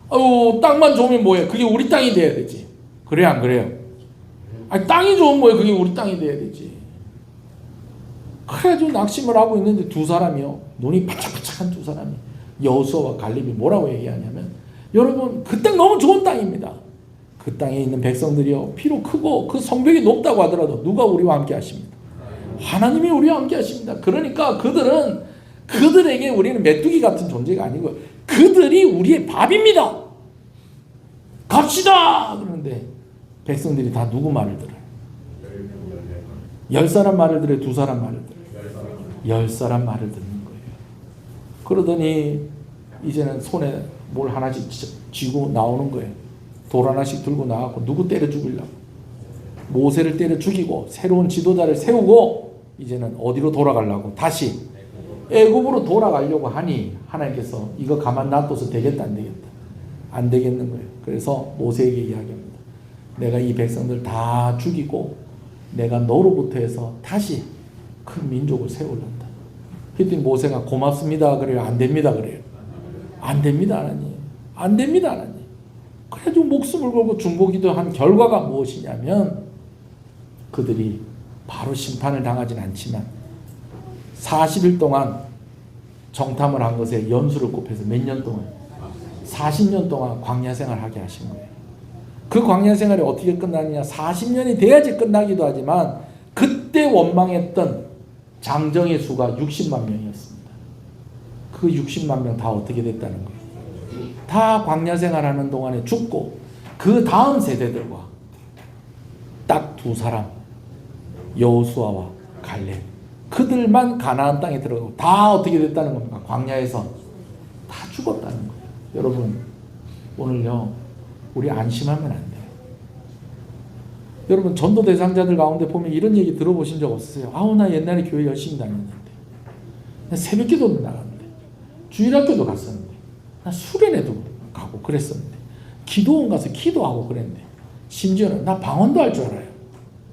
아유 땅만 좋으면 뭐해. 그게 우리 땅이 돼야 되지. 그래 안 그래요? 아니 땅이 좋으면 뭐해. 그게 우리 땅이 돼야 되지. 그래가지고 낙심을 하고 있는데 2사람이요 눈이 바짝바짝한 2사람이 여호수아와 갈렙이 뭐라고 얘기하냐면 여러분 그 땅 너무 좋은 땅입니다. 그 땅에 있는 백성들이요 비록 크고 그 성벽이 높다고 하더라도 누가 우리와 함께 하십니까? 하나님이 우리와 함께 하십니다. 그러니까 그들에게 우리는 메뚜기 같은 존재가 아니고 그들이 우리의 밥입니다. 갑시다. 그러는데 백성들이 다 누구 말을 들어요? 10사람 말을 들어요? 2사람 말을 들어요? 10사람 말을 듣는 거예요. 그러더니 이제는 손에 뭘 하나씩 쥐고 나오는 거예요. 돌 하나씩 들고 나가고 누구 때려 죽이려고. 모세를 때려 죽이고 새로운 지도자를 세우고 이제는 어디로 돌아가려고 다시 애굽으로 돌아가려고 하니 하나님께서 이거 가만 놔둬서 되겠다 안 되겠다. 안 되겠는 거예요. 그래서 모세에게 이야기합니다. 내가 이 백성들 다 죽이고 내가 너로부터 해서 다시 큰 민족을 세우란다. 그랬더니 모세가 고맙습니다 그래요? 안 됩니다 그래요? 안 됩니다 하나님. 안 됩니다 하나님. 그래가지고 목숨을 걸고 중보기도 한 결과가 무엇이냐면 그들이 바로 심판을 당하진 않지만 40일 동안 정탐을 한 것에 연수를 곱해서 몇 년 동안 40년 동안 광야 생활하게 하신 거예요. 그 광야 생활이 어떻게 끝나느냐 40년이 돼야지 끝나기도 하지만 그때 원망했던 장정의 수가 60만 명이었습니다. 그 60만 명 다 어떻게 됐다는 거예요. 다 광야 생활하는 동안에 죽고 그 다음 세대들과 딱 2사람 여호수아와 갈렙 그들만 가나안 땅에 들어가고 다 어떻게 됐다는 겁니까? 광야에서 다 죽었다는 거예요. 여러분 오늘요 우리 안심하면 안 돼요. 여러분 전도 대상자들 가운데 보면 이런 얘기 들어보신 적 없으세요? 나 옛날에 교회 열심히 다녔는데 나 새벽기도도 나갔는데 주일학교도 갔었는데 나 수련회도 가고 그랬었는데 기도원 가서 기도하고 그랬는데 심지어는 나 방언도 할 줄 알아요.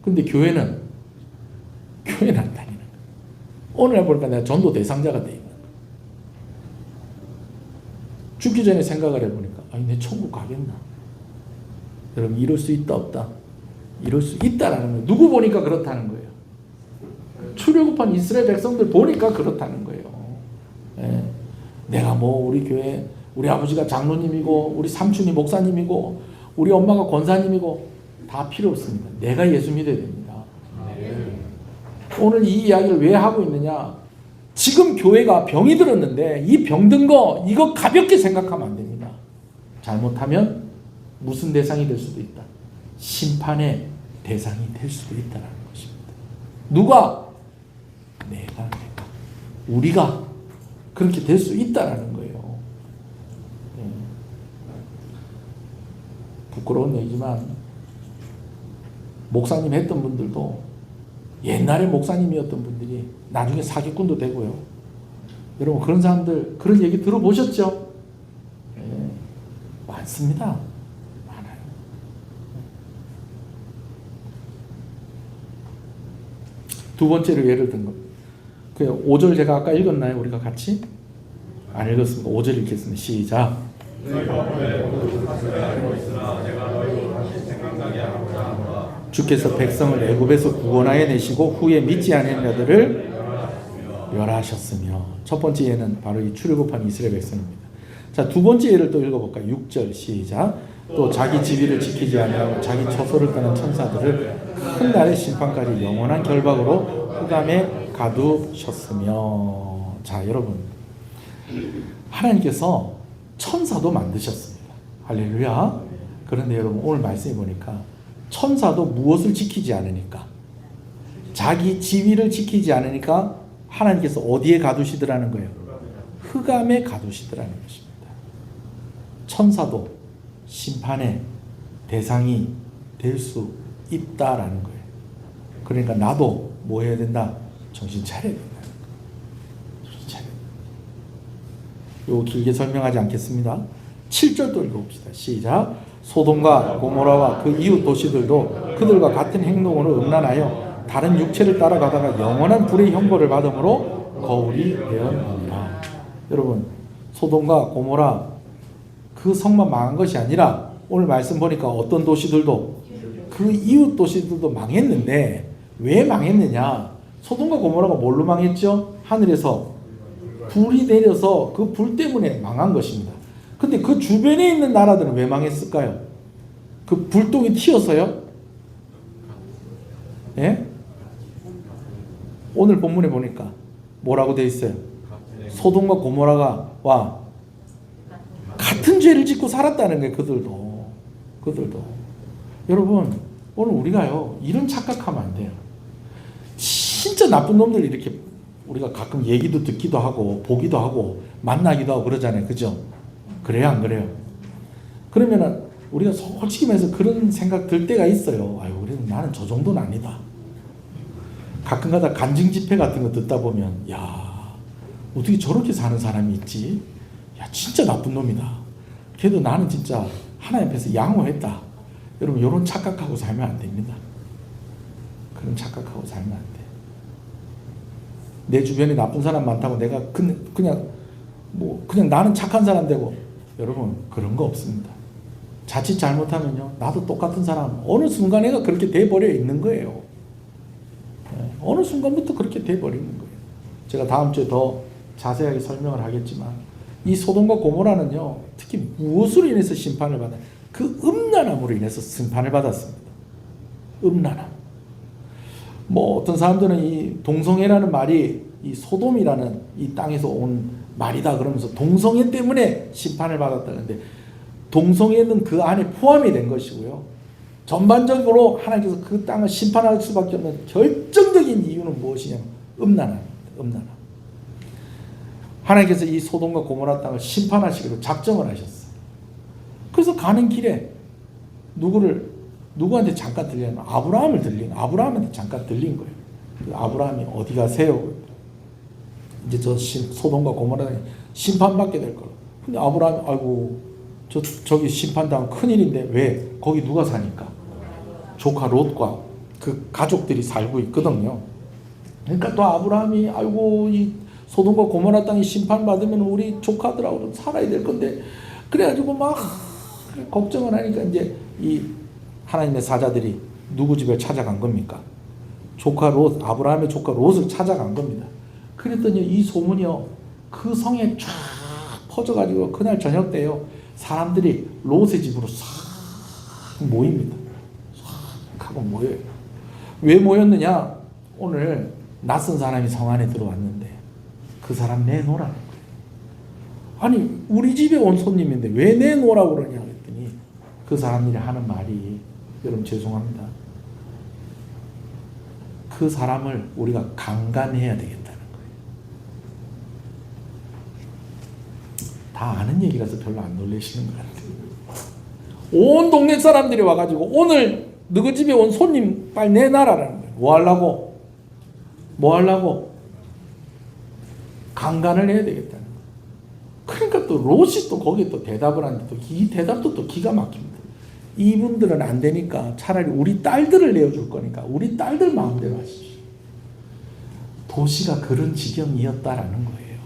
근데 교회는 안 다니는 거예요. 오늘 보니까 내가 전도 대상자가 돼 있는 거예요. 죽기 전에 생각을 해보니까 내 천국 가겠나? 여러분 이럴 수 있다 없다? 이럴 수 있다라는 거예요. 누구 보니까 그렇다는 거예요. 출애굽한 이스라엘 백성들 보니까 그렇다는 거예요. 예. 내가 우리 교회 우리 아버지가 장로님이고 우리 삼촌이 목사님이고 우리 엄마가 권사님이고 다 필요 없습니다. 내가 예수 믿어야 됩니다. 오늘 이 이야기를 왜 하고 있느냐? 지금 교회가 병이 들었는데 이 병든 거 이거 가볍게 생각하면 안 됩니다. 잘못하면 무슨 대상이 될 수도 있다. 심판의 대상이 될 수도 있다는 것입니다. 누가? 내가 우리가 그렇게 될 수 있다는 거예요. 부끄러운 얘기지만 목사님 했던 분들도 옛날에 목사님이었던 분들이 나중에 사기꾼도 되고요. 여러분 그런 사람들 그런 얘기 들어보셨죠? 많습니다. 많아요. 두 번째로 예를 든 것. 5절 제가 아까 읽었나요? 우리가 같이? 안 읽었습니다. 5절 읽겠습니다. 시작. 주께서 백성을 애굽에서 구원하여 내시고 후에 믿지 않은 자들을 멸하셨으며. 첫 번째 예는 바로 이 출애굽한 이스라엘 백성입니다. 자, 두 번째 예를 또 읽어볼까요? 6절 시작. 또 자기 지위를 지키지 아니하고 자기 처소를 떠난 천사들을 큰 날의 심판까지 영원한 결박으로 흑암에 가두셨으며. 자, 여러분, 하나님께서 천사도 만드셨습니다. 할렐루야. 그런데 여러분, 오늘 말씀해 보니까 천사도 무엇을 지키지 않으니까, 자기 지위를 지키지 않으니까 하나님께서 어디에 가두시더라는 거예요? 흑암에 가두시더라는 것입니다. 천사도 심판의 대상이 될 수 있다라는 거예요. 그러니까 나도 뭐 해야 된다? 정신 차려야 된다. 정신 차려야 된다. 이거 길게 설명하지 않겠습니다. 7절도 읽어봅시다. 시작. 소돔과 고모라와 그 이웃 도시들도 그들과 같은 행동으로 음란하여 다른 육체를 따라가다가 영원한 불의 형벌을 받음으로 거울이 되었느니라. 여러분, 소돔과 고모라 그 성만 망한 것이 아니라 오늘 말씀 보니까 어떤 도시들도, 그 이웃 도시들도 망했는데 왜 망했느냐? 소돔과 고모라가 뭘로 망했죠? 하늘에서 불이 내려서 그 불 때문에 망한 것입니다. 근데 그 주변에 있는 나라들은 왜 망했을까요? 그 불똥이 튀어서요? 예? 오늘 본문에 보니까 뭐라고 되어 있어요? 소돔과 고모라가 같은 죄를 짓고 살았다는 거예요. 그들도. 여러분, 오늘 우리가요, 이런 착각하면 안 돼요. 진짜 나쁜 놈들 이렇게 우리가 가끔 얘기도 듣기도 하고 보기도 하고 만나기도 하고 그러잖아요. 그죠? 그래요, 안 그래요? 그러면은 우리가 솔직히 말해서 그런 생각 들 때가 있어요. 아유, 나는 저 정도는 아니다. 가끔가다 간증 집회 같은 거 듣다 보면, 야, 어떻게 저렇게 사는 사람이 있지? 야, 진짜 나쁜 놈이다. 그래도 나는 진짜 하나님 앞에서 양호했다. 여러분, 이런 착각하고 살면 안 됩니다. 그런 착각하고 살면 안 돼. 내 주변에 나쁜 사람 많다고 내가 그냥 나는 착한 사람 되고, 여러분, 그런 거 없습니다. 자칫 잘못하면요, 나도 똑같은 사람, 어느 순간에가 그렇게 돼버려 있는 거예요. 어느 순간부터 그렇게 돼버리는 거예요. 제가 다음 주에 더 자세하게 설명을 하겠지만, 이 소돔과 고모라는요, 특히 무엇으로 인해서 심판을 받아요? 그 음란함으로 인해서 심판을 받았습니다. 음란함. 뭐 어떤 사람들은 이 동성애라는 말이 이 소돔이라는 이 땅에서 온 말이다 그러면서 동성애 때문에 심판을 받았다는데, 동성애는 그 안에 포함이 된 것이고요. 전반적으로 하나님께서 그 땅을 심판할 수밖에 없는 결정적인 이유는 무엇이냐면 음란함입니다. 음란함. 하나님께서 이 소돔과 고모라 땅을 심판하시기로 작정을 하셨어요. 그래서 가는 길에 누구한테 잠깐 들리냐면 아브라함한테 잠깐 들린 거예요. 아브라함이 어디 가세요? 이제 저 소돔과 고모라 땅이 심판받게 될 거로. 근데 아브라함이 아이고 저기 심판당한 큰일인데 왜? 거기 누가 사니까? 조카 롯과 그 가족들이 살고 있거든요. 그러니까 또 아브라함이 아이고 이 소돔과 고모라 땅이 심판받으면 우리 조카들하고는 살아야 될 건데, 그래가지고 막 걱정을 하니까 이제 이 하나님의 사자들이 누구 집에 찾아간 겁니까? 아브라함의 조카 롯을 찾아간 겁니다. 그랬더니 이 소문이요, 그 성에 쫙 퍼져가지고 그날 저녁 때요, 사람들이 롯의 집으로 싹 모입니다. 싹 하고 모여요. 왜 모였느냐? 오늘 낯선 사람이 성 안에 들어왔는데 그 사람 내놓으라는 거예요. 아니, 우리 집에 온 손님인데 왜 내놓으라고 그러냐 그랬더니 그 사람들이 하는 말이, 여러분 죄송합니다, 그 사람을 우리가 강간해야 되겠다는 거예요. 다 아는 얘기라서 별로 안 놀라시는 것 같아요. 온 동네 사람들이 와가지고 오늘 너희 집에 온 손님 빨리 내놔라라는 거예요. 뭐 하려고? 강간을 해야 되겠다는 거예요. 그러니까 또 롯이 또 거기에 또 대답을 하는데 또 이 대답도 또 기가 막힙니다. 이분들은 안 되니까 차라리 우리 딸들을 내어줄 거니까 우리 딸들 마음대로 하십시오. 도시가 그런 지경이었다라는 거예요.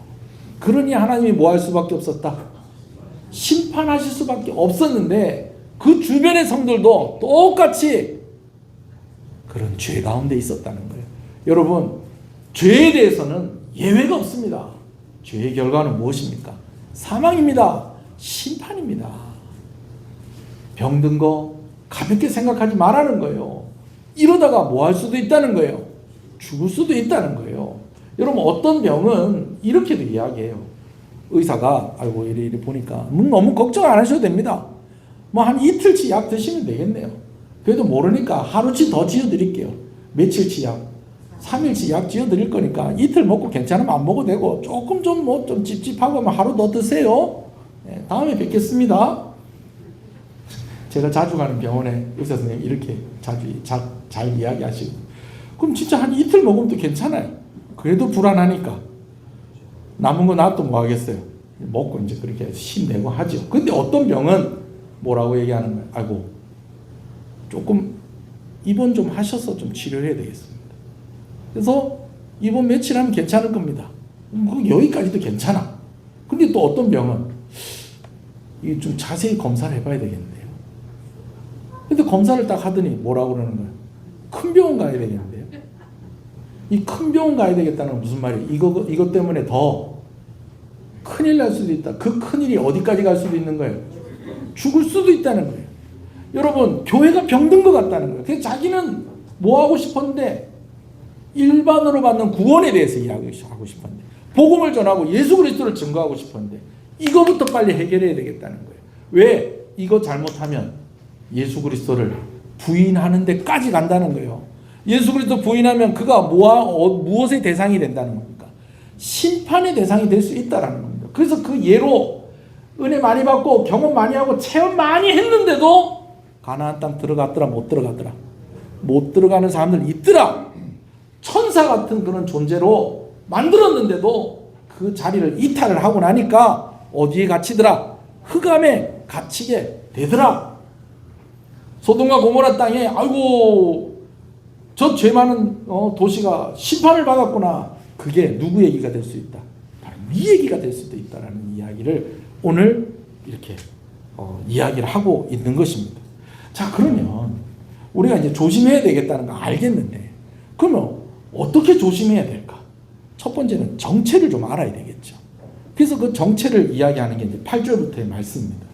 그러니 하나님이 뭐 할 수밖에 없었다? 심판하실 수밖에 없었는데 그 주변의 성들도 똑같이 그런 죄 가운데 있었다는 거예요. 여러분, 죄에 대해서는 예외가 없습니다. 죄의 결과는 무엇입니까? 사망입니다. 심판입니다. 병든 거 가볍게 생각하지 말라는 거예요. 이러다가 뭐 할 수도 있다는 거예요. 죽을 수도 있다는 거예요. 여러분 어떤 병은 이렇게도 이야기해요. 의사가 아이고 이래 보니까 너무 걱정 안 하셔도 됩니다. 뭐 한 이틀치 약 드시면 되겠네요. 그래도 모르니까 하루치 더 지어드릴게요. 며칠치 약, 3일치 약 지어드릴 거니까 이틀 먹고 괜찮으면 안 먹어도 되고 조금 좀 찝찝하고 하면 하루 더 드세요. 네, 다음에 뵙겠습니다. 제가 자주 가는 병원에 의사 선생님 이렇게 잘 이야기하시고, 그럼 진짜 한 이틀 먹으면 또 괜찮아요. 그래도 불안하니까 남은 거 놔도 뭐 하겠어요. 먹고 이제 그렇게 힘내고 하죠. 근데 어떤 병은 뭐라고 얘기하는 거예요? 아이고 조금 입원 좀 하셔서 좀 치료해야 되겠습니다. 그래서 입원 며칠 하면 괜찮을 겁니다. 여기까지도 괜찮아. 근데 또 어떤 병은 이게 좀 자세히 검사를 해봐야 되겠는데요. 근데 검사를 딱 하더니 뭐라고 그러는 거예요? 큰 병원 가야 되겠는데요. 이 큰 병원 가야 되겠다는 건 무슨 말이에요? 이것 때문에 더 큰일 날 수도 있다. 그 큰일이 어디까지 갈 수도 있는 거예요? 죽을 수도 있다는 거예요. 여러분 교회가 병든 것 같다는 거예요. 그래서 자기는 뭐 하고 싶었는데 일반으로 받는 구원에 대해서 이야기하고 싶었는데, 복음을 전하고 예수 그리스도를 증거하고 싶었는데 이거부터 빨리 해결해야 되겠다는 거예요. 왜? 이거 잘못하면 예수 그리스도를 부인하는 데까지 간다는 거예요. 예수 그리스도 부인하면 그가 무엇의 대상이 된다는 겁니까? 심판의 대상이 될 수 있다는 겁니다. 그래서 그 예로 은혜 많이 받고 경험 많이 하고 체험 많이 했는데도 가나안 땅 들어갔더라 못 들어갔더라? 못 들어가는 사람들 있더라. 천사 같은 그런 존재로 만들었는데도 그 자리를 이탈을 하고 나니까 어디에 갇히더라? 흑암에 갇히게 되더라. 소돔과 고모라 땅에 아이고 저 죄 많은 도시가 심판을 받았구나. 그게 누구 얘기가 될 수 있다? 바로 네 얘기가 될 수도 있다라는 이야기를 오늘 이렇게 이야기를 하고 있는 것입니다. 자, 그러면 우리가 이제 조심해야 되겠다는 거 알겠는데, 그러면 어떻게 조심해야 될까? 첫 번째는 정체를 좀 알아야 되겠죠. 그래서 그 정체를 이야기하는 게 이제 8절부터의 말씀입니다.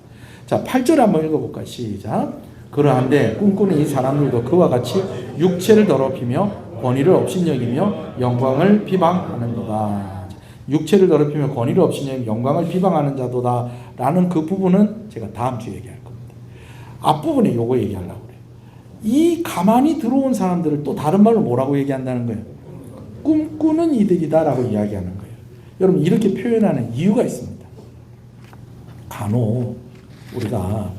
자, 8절 한번 읽어볼까요? 시작. 그러한데 꿈꾸는 이 사람들도 그와 같이 육체를 더럽히며 권위를 업신여기며 영광을 비방하는도다. 육체를 더럽히며 권위를 업신여기며 영광을 비방하는 자도다 라는 그 부분은 제가 다음 주에 얘기할 겁니다. 앞부분에 요거 얘기하려고 그래요. 이 가만히 들어온 사람들을 또 다른 말로 뭐라고 얘기한다는 거예요? 꿈꾸는 이들이다 라고 이야기하는 거예요. 여러분 이렇게 표현하는 이유가 있습니다. 간혹 우리가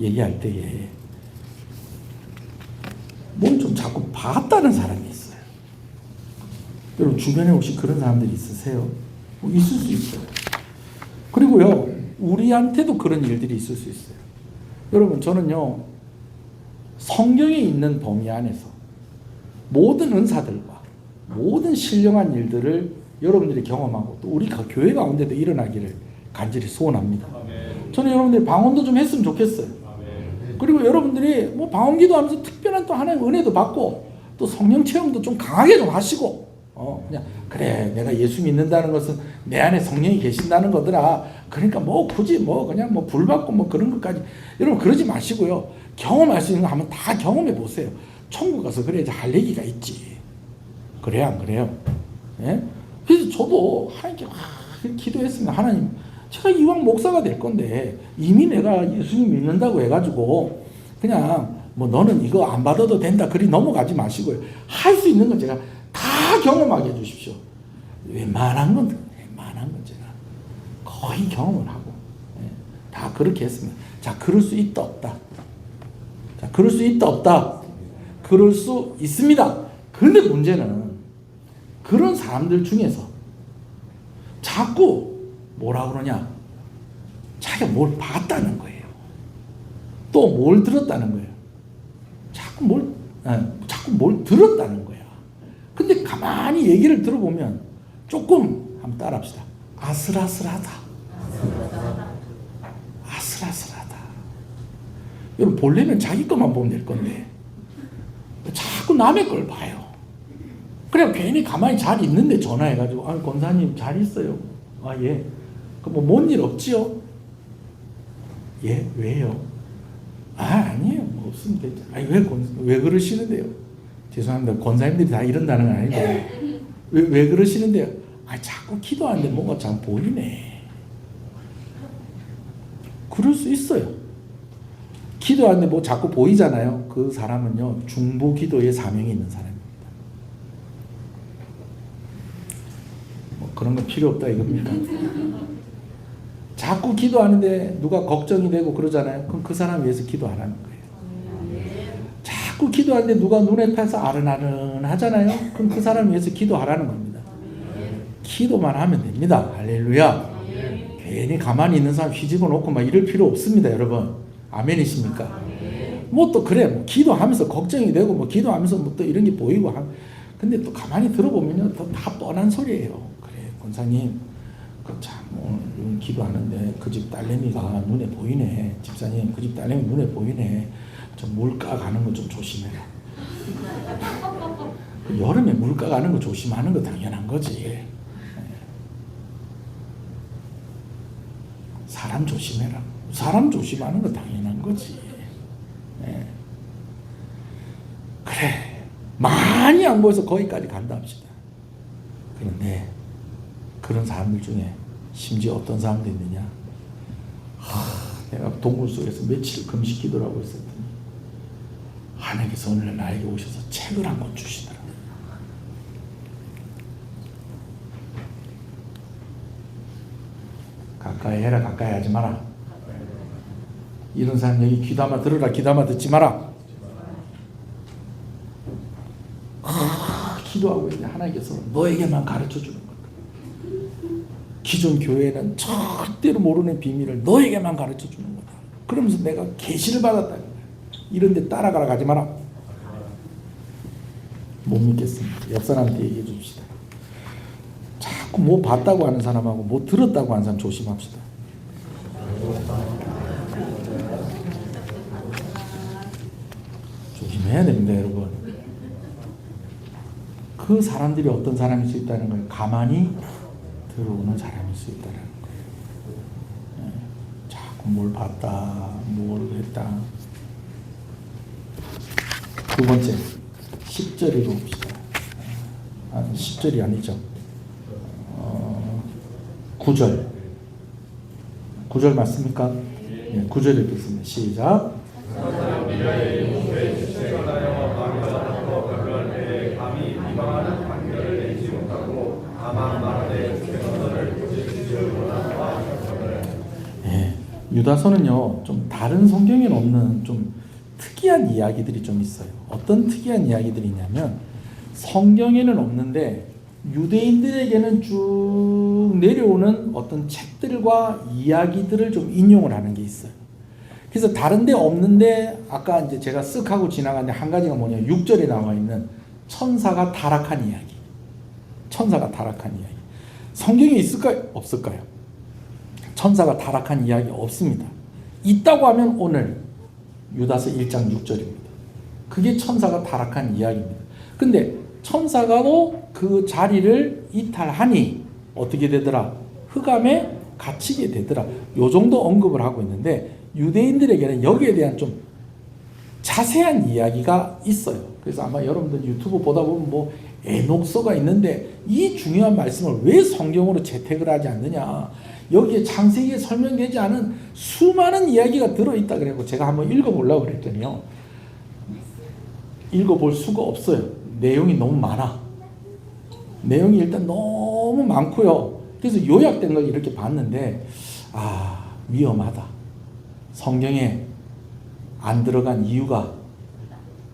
얘기할 때에 뭘 좀 자꾸 봤다는 사람이 있어요. 여러분 주변에 혹시 그런 사람들이 있으세요? 있을 수 있어요. 그리고요 우리한테도 그런 일들이 있을 수 있어요. 여러분 저는요 성경에 있는 범위 안에서 모든 은사들과 모든 신령한 일들을 여러분들이 경험하고 또 우리 교회 가운데도 일어나기를 간절히 소원합니다. 저는 여러분들이 방언도 좀 했으면 좋겠어요. 그리고 여러분들이 뭐 방언기도 하면서 특별한 또 하나의 은혜도 받고 또 성령 체험도 좀 강하게 좀 하시고 그냥 그래 내가 예수 믿는다는 것은 내 안에 성령이 계신다는 거더라. 그러니까 뭐 굳이 뭐 그냥 뭐 불 받고 뭐 그런 것까지 여러분 그러지 마시고요. 경험할 수 있는 거 한번 다 경험해 보세요. 천국 가서 그래야지 할 얘기가 있지. 그래요 안 그래요? 예? 그래서 저도 하나님께 기도했습니다. 하나님 제가 이왕 목사가 될 건데 이미 내가 예수님 믿는다고 해가지고 그냥 뭐 너는 이거 안 받아도 된다 그리 넘어가지 마시고요. 할 수 있는 건 제가 다 경험하게 해주십시오. 웬만한 건 제가 거의 경험을 하고 다 그렇게 했습니다. 자, 그럴 수 있다 없다. 자, 그럴 수 있다 없다. 그럴 수 있습니다. 그런데 문제는 그런 사람들 중에서 자꾸 뭐라 그러냐? 자기가 뭘 봤다는 거예요. 또 뭘 들었다는 거예요. 자꾸 뭘 들었다는 거야. 근데 가만히 얘기를 들어보면 조금 한번 따라합시다. 아슬아슬하다. 아슬아슬하다. 여러분 보려면 자기 것만 보면 될 건데 자꾸 남의 걸 봐요. 그래 괜히 가만히 잘 있는데 전화해가지고 아 권사님 잘 있어요. 아 예. 그럼 뭐 뭔 일 없지요? 예 왜요? 아 아니에요 뭐 없으면 되죠. 아니 왜 그러시는데요? 죄송합니다. 권사님들이 다 이런다는 건 아닌데 왜 그러시는데요? 아 자꾸 기도하는데 뭔가 참 보이네. 그럴 수 있어요. 기도하는데 뭐 자꾸 보이잖아요. 그 사람은요 중보 기도의 사명이 있는 사람입니다. 뭐 그런 거 필요 없다 이겁니까? 자꾸 기도하는데 누가 걱정이 되고 그러잖아요. 그럼 그 사람 위해서 기도하라는 거예요. 자꾸 기도하는데 누가 눈에 타서 아른아른 하잖아요. 그럼 그 사람 위해서 기도하라는 겁니다. 기도만 하면 됩니다. 할렐루야. 괜히 가만히 있는 사람 휘집어 놓고 막 이럴 필요 없습니다, 여러분. 아멘이십니까? 뭐 또 그래, 뭐 기도하면서 걱정이 되고, 뭐 기도하면서 뭐 또 이런 게 보이고, 근데 또 가만히 들어보면요, 다 뻔한 소리예요. 그래, 권사님, 참 오늘 기도하는데 그 집 딸내미가 눈에 보이네. 집사님, 그 집 딸내미 눈에 보이네. 좀 물가 가는 거 좀 조심해라. 여름에 물가 가는 거 조심하는 거 당연한 거지. 사람 조심해라. 사람 조심하는 거 당연한 거지. 네. 그래 많이 안 보여서 거기까지 간다 합시다. 그런데 그런 사람들 중에 심지어 어떤 사람도 있느냐. 내가 동굴 속에서 며칠 금식 기도를 하고 있었더니 하나님께서 오늘 나에게 오셔서 책을 한 권 주시더라. 가까이 해라, 가까이 하지 마라. 이런 사람 여기 귀담아 들으라, 귀담아 듣지 마라. 기도하고 있는데 하나님께서 너에게만 가르쳐 주는 거다. 기존 교회는 절대로 모르는 비밀을 너에게만 가르쳐 주는 거다. 그러면서 내가 계시를 받았다. 이런 데 따라가라 가지 마라. 못 믿겠습니다. 옆 사람한테 얘기해 줍시다. 자꾸 뭐 봤다고 하는 사람하고 뭐 들었다고 하는 사람 조심합시다. 조심해야 됩니다, 여러분. 그 사람들이 어떤 사람일 수 있다는 거예요. 가만히 들어오는 사람일 수 있다는 거예요. 자꾸 뭘 봤다, 뭘 했다. 두 번째, 10절을 봅시다. 10절이 아니죠. 9절. 9절 맞습니까? 네, 9절 읽겠습니다. 시작. 네, 유다서는요, 좀 다른 성경에는 없는 좀 특이한 이야기들이 좀 있어요. 어떤 특이한 이야기들이 있냐면 성경에는 없는데 유대인들에게는 쭉 내려오는 어떤 책들과 이야기들을 좀 인용을 하는 게 있어요. 그래서 다른 데 없는데 아까 이제 제가 쓱 하고 지나갔는데 한 가지가 뭐냐, 6절에 나와 있는 천사가 타락한 이야기. 천사가 타락한 이야기. 성경에 있을까요? 없을까요? 천사가 타락한 이야기 없습니다. 있다고 하면 오늘 유다서 1장 6절입니다. 그게 천사가 타락한 이야기입니다. 근데 천사가도 그 자리를 이탈하니 어떻게 되더라? 흑암에 갇히게 되더라. 요 정도 언급을 하고 있는데 유대인들에게는 여기에 대한 좀 자세한 이야기가 있어요. 그래서 아마 여러분들 유튜브 보다 보면 뭐 에녹서가 있는데 이 중요한 말씀을 왜 성경으로 채택을 하지 않느냐. 여기에 창세기에 설명되지 않은 수많은 이야기가 들어있다 그래고 제가 한번 읽어보려고 그랬더니요. 읽어볼 수가 없어요. 내용이 너무 많아. 내용이 일단 너무 많고요. 그래서 요약된 걸 이렇게 봤는데 위험하다. 성경에 안 들어간 이유가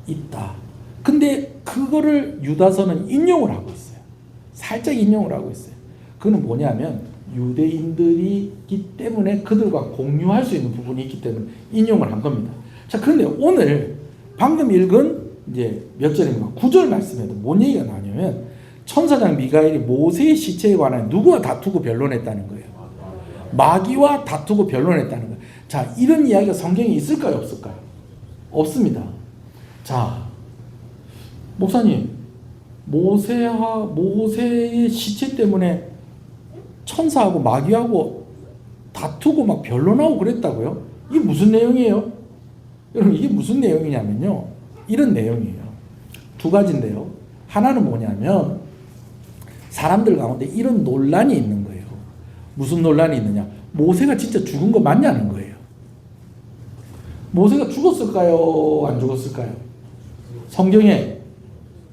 있다. 근데 그거를 유다서는 인용을 하고 있어요. 살짝 인용을 하고 있어요. 그건 뭐냐면 유대인들이기 때문에 그들과 공유할 수 있는 부분이 있기 때문에 인용을 한 겁니다. 자, 그런데 오늘 방금 읽은 이제 몇 절인가 9절 말씀에도 뭔 얘기가 나냐면 천사장 미가엘이 모세의 시체에 관한 누구와 다투고 변론했다는 거예요. 마귀와 다투고 변론했다는 거예요. 자, 이런 이야기가 성경에 있을까요? 없을까요? 없습니다. 자, 목사님, 모세의 시체 때문에 천사하고 마귀하고 다투고 막 변론하고 그랬다고요? 이게 무슨 내용이에요? 여러분, 이게 무슨 내용이냐면요, 이런 내용이에요. 두 가지인데요. 하나는 뭐냐면 사람들 가운데 이런 논란이 있는 거예요. 무슨 논란이 있느냐? 모세가 진짜 죽은 거 맞냐는 거예요. 모세가 죽었을까요? 안 죽었을까요? 성경에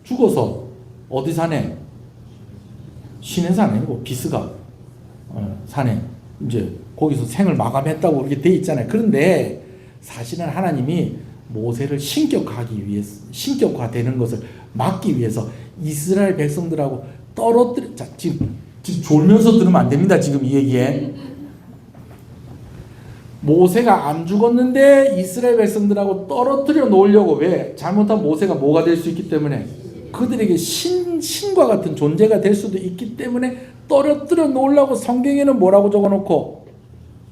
죽어서 어디 산에? 시내산 아니고 비스가 산에 이제 거기서 생을 마감했다고 이렇게 돼 있잖아요. 그런데 사실은 하나님이 모세를 신격화하기 위해서, 신격화되는 것을 막기 위해서 이스라엘 백성들하고 떨어뜨려. 자, 지금 졸면서 들으면 안 됩니다. 지금 이 얘기에 모세가 안 죽었는데 이스라엘 백성들하고 떨어뜨려 놓으려고. 왜? 잘못한 모세가 뭐가 될 수 있기 때문에, 그들에게 신과 같은 존재가 될 수도 있기 때문에 떨어뜨려 놓으려고 성경에는 뭐라고 적어놓고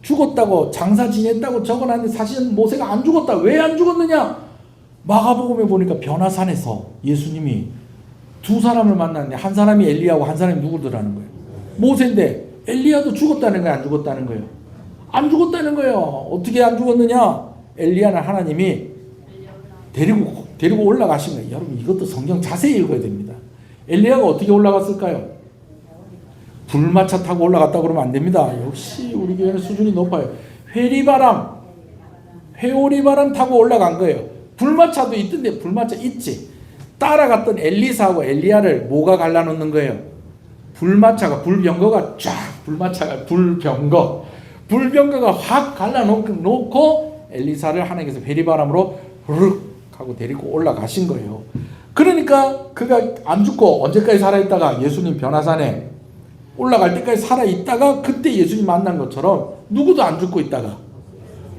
죽었다고, 장사 지냈다고 적어놨는데 사실은 모세가 안 죽었다. 왜 안 죽었느냐? 마가복음에 보니까 변화산에서 예수님이 두 사람을 만났는데 한 사람이 엘리야고 한 사람이 누구더라는 거예요? 모세인데 엘리야도 죽었다는 거예요? 안 죽었다는 거예요? 안 죽었다는 거예요. 어떻게 안 죽었느냐? 엘리야는 하나님이 데리고 올라가신 거예요. 여러분, 이것도 성경 자세히 읽어야 됩니다. 엘리야가 어떻게 올라갔을까요? 불마차 타고 올라갔다 그러면 안 됩니다. 역시 우리 교회는 수준이 높아요. 회오리바람 타고 올라간 거예요. 불마차도 있던데, 불마차 있지. 따라갔던 엘리사하고 엘리야를 뭐가 갈라놓는 거예요? 불마차가, 불병거가 쫙, 불병거가 확 갈라놓고 엘리사를 하나님께서 회리바람으로 후룩 하고 데리고 올라가신 거예요. 그러니까 그가 안 죽고 언제까지 살아있다가 예수님 변화산에 올라갈 때까지 살아있다가 그때 예수님 만난 것처럼 누구도 안 죽고 있다가,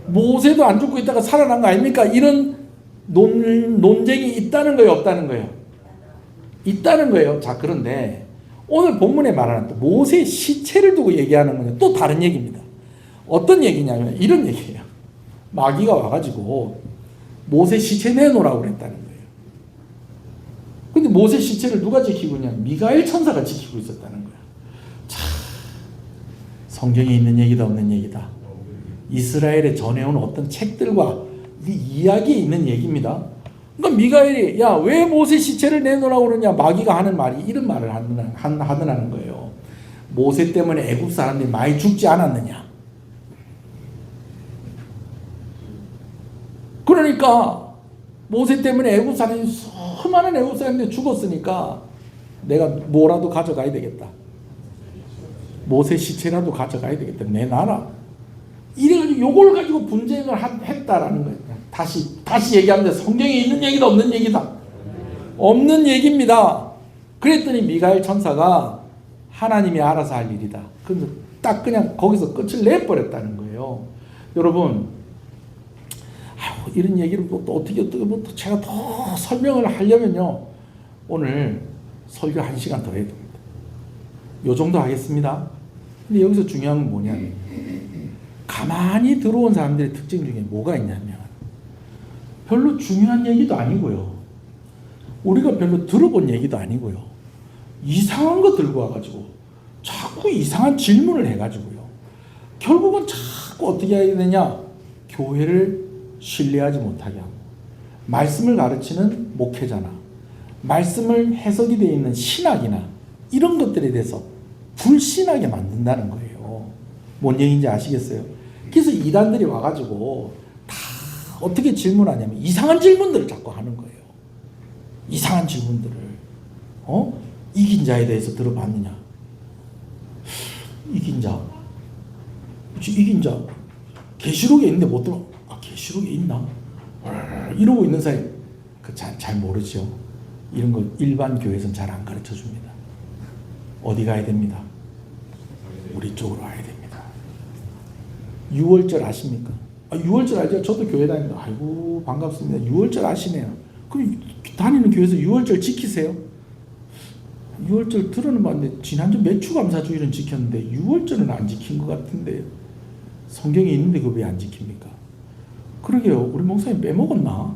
모세도 안 죽고 있다가 살아난 거 아닙니까? 이런 논쟁이 있다는 거예요, 없다는 거예요? 있다는 거예요. 자, 그런데 오늘 본문에 말하는 또 모세의 시체를 두고 얘기하는 건 또 다른 얘기입니다. 어떤 얘기냐면 이런 얘기예요. 마귀가 와가지고 모세 시체 내놓으라고 그랬다는 거예요. 근데 모세 시체를 누가 지키고 있냐? 미가엘 천사가 지키고 있었다는 거예요. 자, 성경에 있는 얘기다 없는 얘기다. 이스라엘에 전해온 어떤 책들과 이야기에 있는 얘기입니다. 그러니까 미가엘이 야, 왜 모세 시체를 내놓으라고 그러냐? 마귀가 하는 말이 이런 말을 하더라는 거예요. 모세 때문에 애굽 사람들이 많이 죽지 않았느냐? 그러니까 모세 때문에 애굽 사람이, 수많은 애굽 사람들이 죽었으니까 내가 뭐라도 가져가야 되겠다. 모세 시체라도 가져가야 되겠다. 내 나라. 이래가지고 요걸 가지고 분쟁을 했다라는 거예요. 다시 얘기하는데 성경에 있는 얘기다 없는 얘기다? 없는 얘기입니다. 그랬더니 미가엘 천사가 하나님이 알아서 할 일이다. 그래서 딱 그냥 거기서 끝을 내버렸다는 거예요. 여러분, 이런 얘기를 또 어떻게 제가 더 설명을 하려면요, 오늘 설교 1시간 더 해야 됩니다. 요 정도 하겠습니다. 근데 여기서 중요한 건 뭐냐면, 가만히 들어온 사람들의 특징 중에 뭐가 있냐면, 별로 중요한 얘기도 아니고요, 우리가 별로 들어본 얘기도 아니고요, 이상한 거 들고 와가지고 자꾸 이상한 질문을 해가지고요, 결국은 자꾸 어떻게 해야 되냐? 교회를 신뢰하지 못하게 하고, 말씀을 가르치는 목회자나 말씀을 해석이 되어 있는 신학이나 이런 것들에 대해서 불신하게 만든다는 거예요. 뭔 얘기인지 아시겠어요? 그래서 이단들이 와가지고 다 어떻게 질문하냐면 이상한 질문들을 자꾸 하는 거예요. 이상한 질문들을. 이긴 자에 대해서 들어봤느냐? 이긴 자. 그치, 이긴 자. 계시록에 있는데 못 들어. 계시록에 있나? 이러고 있는 사이 잘 모르죠. 이런 거 일반 교회에서는 잘 안 가르쳐 줍니다. 어디 가야 됩니다? 우리 쪽으로 와야 됩니다. 6월절 아십니까? 6월절 알죠? 저도 교회 다닙니다. 아이고 반갑습니다. 6월절 아시네요. 그럼 다니는 교회에서 6월절 지키세요? 6월절 들어는 봤는데 지난주 매추감사주일은 지켰는데 6월절은 안 지킨 것 같은데 성경에 있는데 그거 왜 안 지킵니까? 그러게요. 우리 목사님 빼먹었나?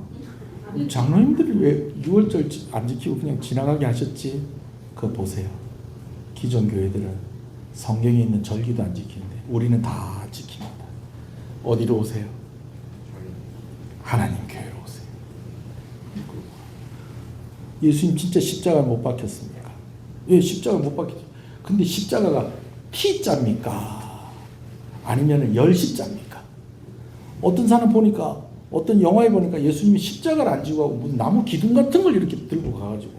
장로님들이 왜 6월절 안 지키고 그냥 지나가게 하셨지? 그거 보세요. 기존 교회들은 성경에 있는 절기도 안 지키는데 우리는 다 지킵니다. 어디로 오세요? 하나님 교회로 오세요. 예수님 진짜 십자가에 못 박혔습니까? 예, 십자가에 못 박혔죠. 근데 십자가가 T자입니까? 아니면 열십자입니까? 어떤 사람 보니까, 어떤 영화에 보니까 예수님이 십자가를 안 지고 하고 무슨 나무 기둥 같은 걸 이렇게 들고 가가지고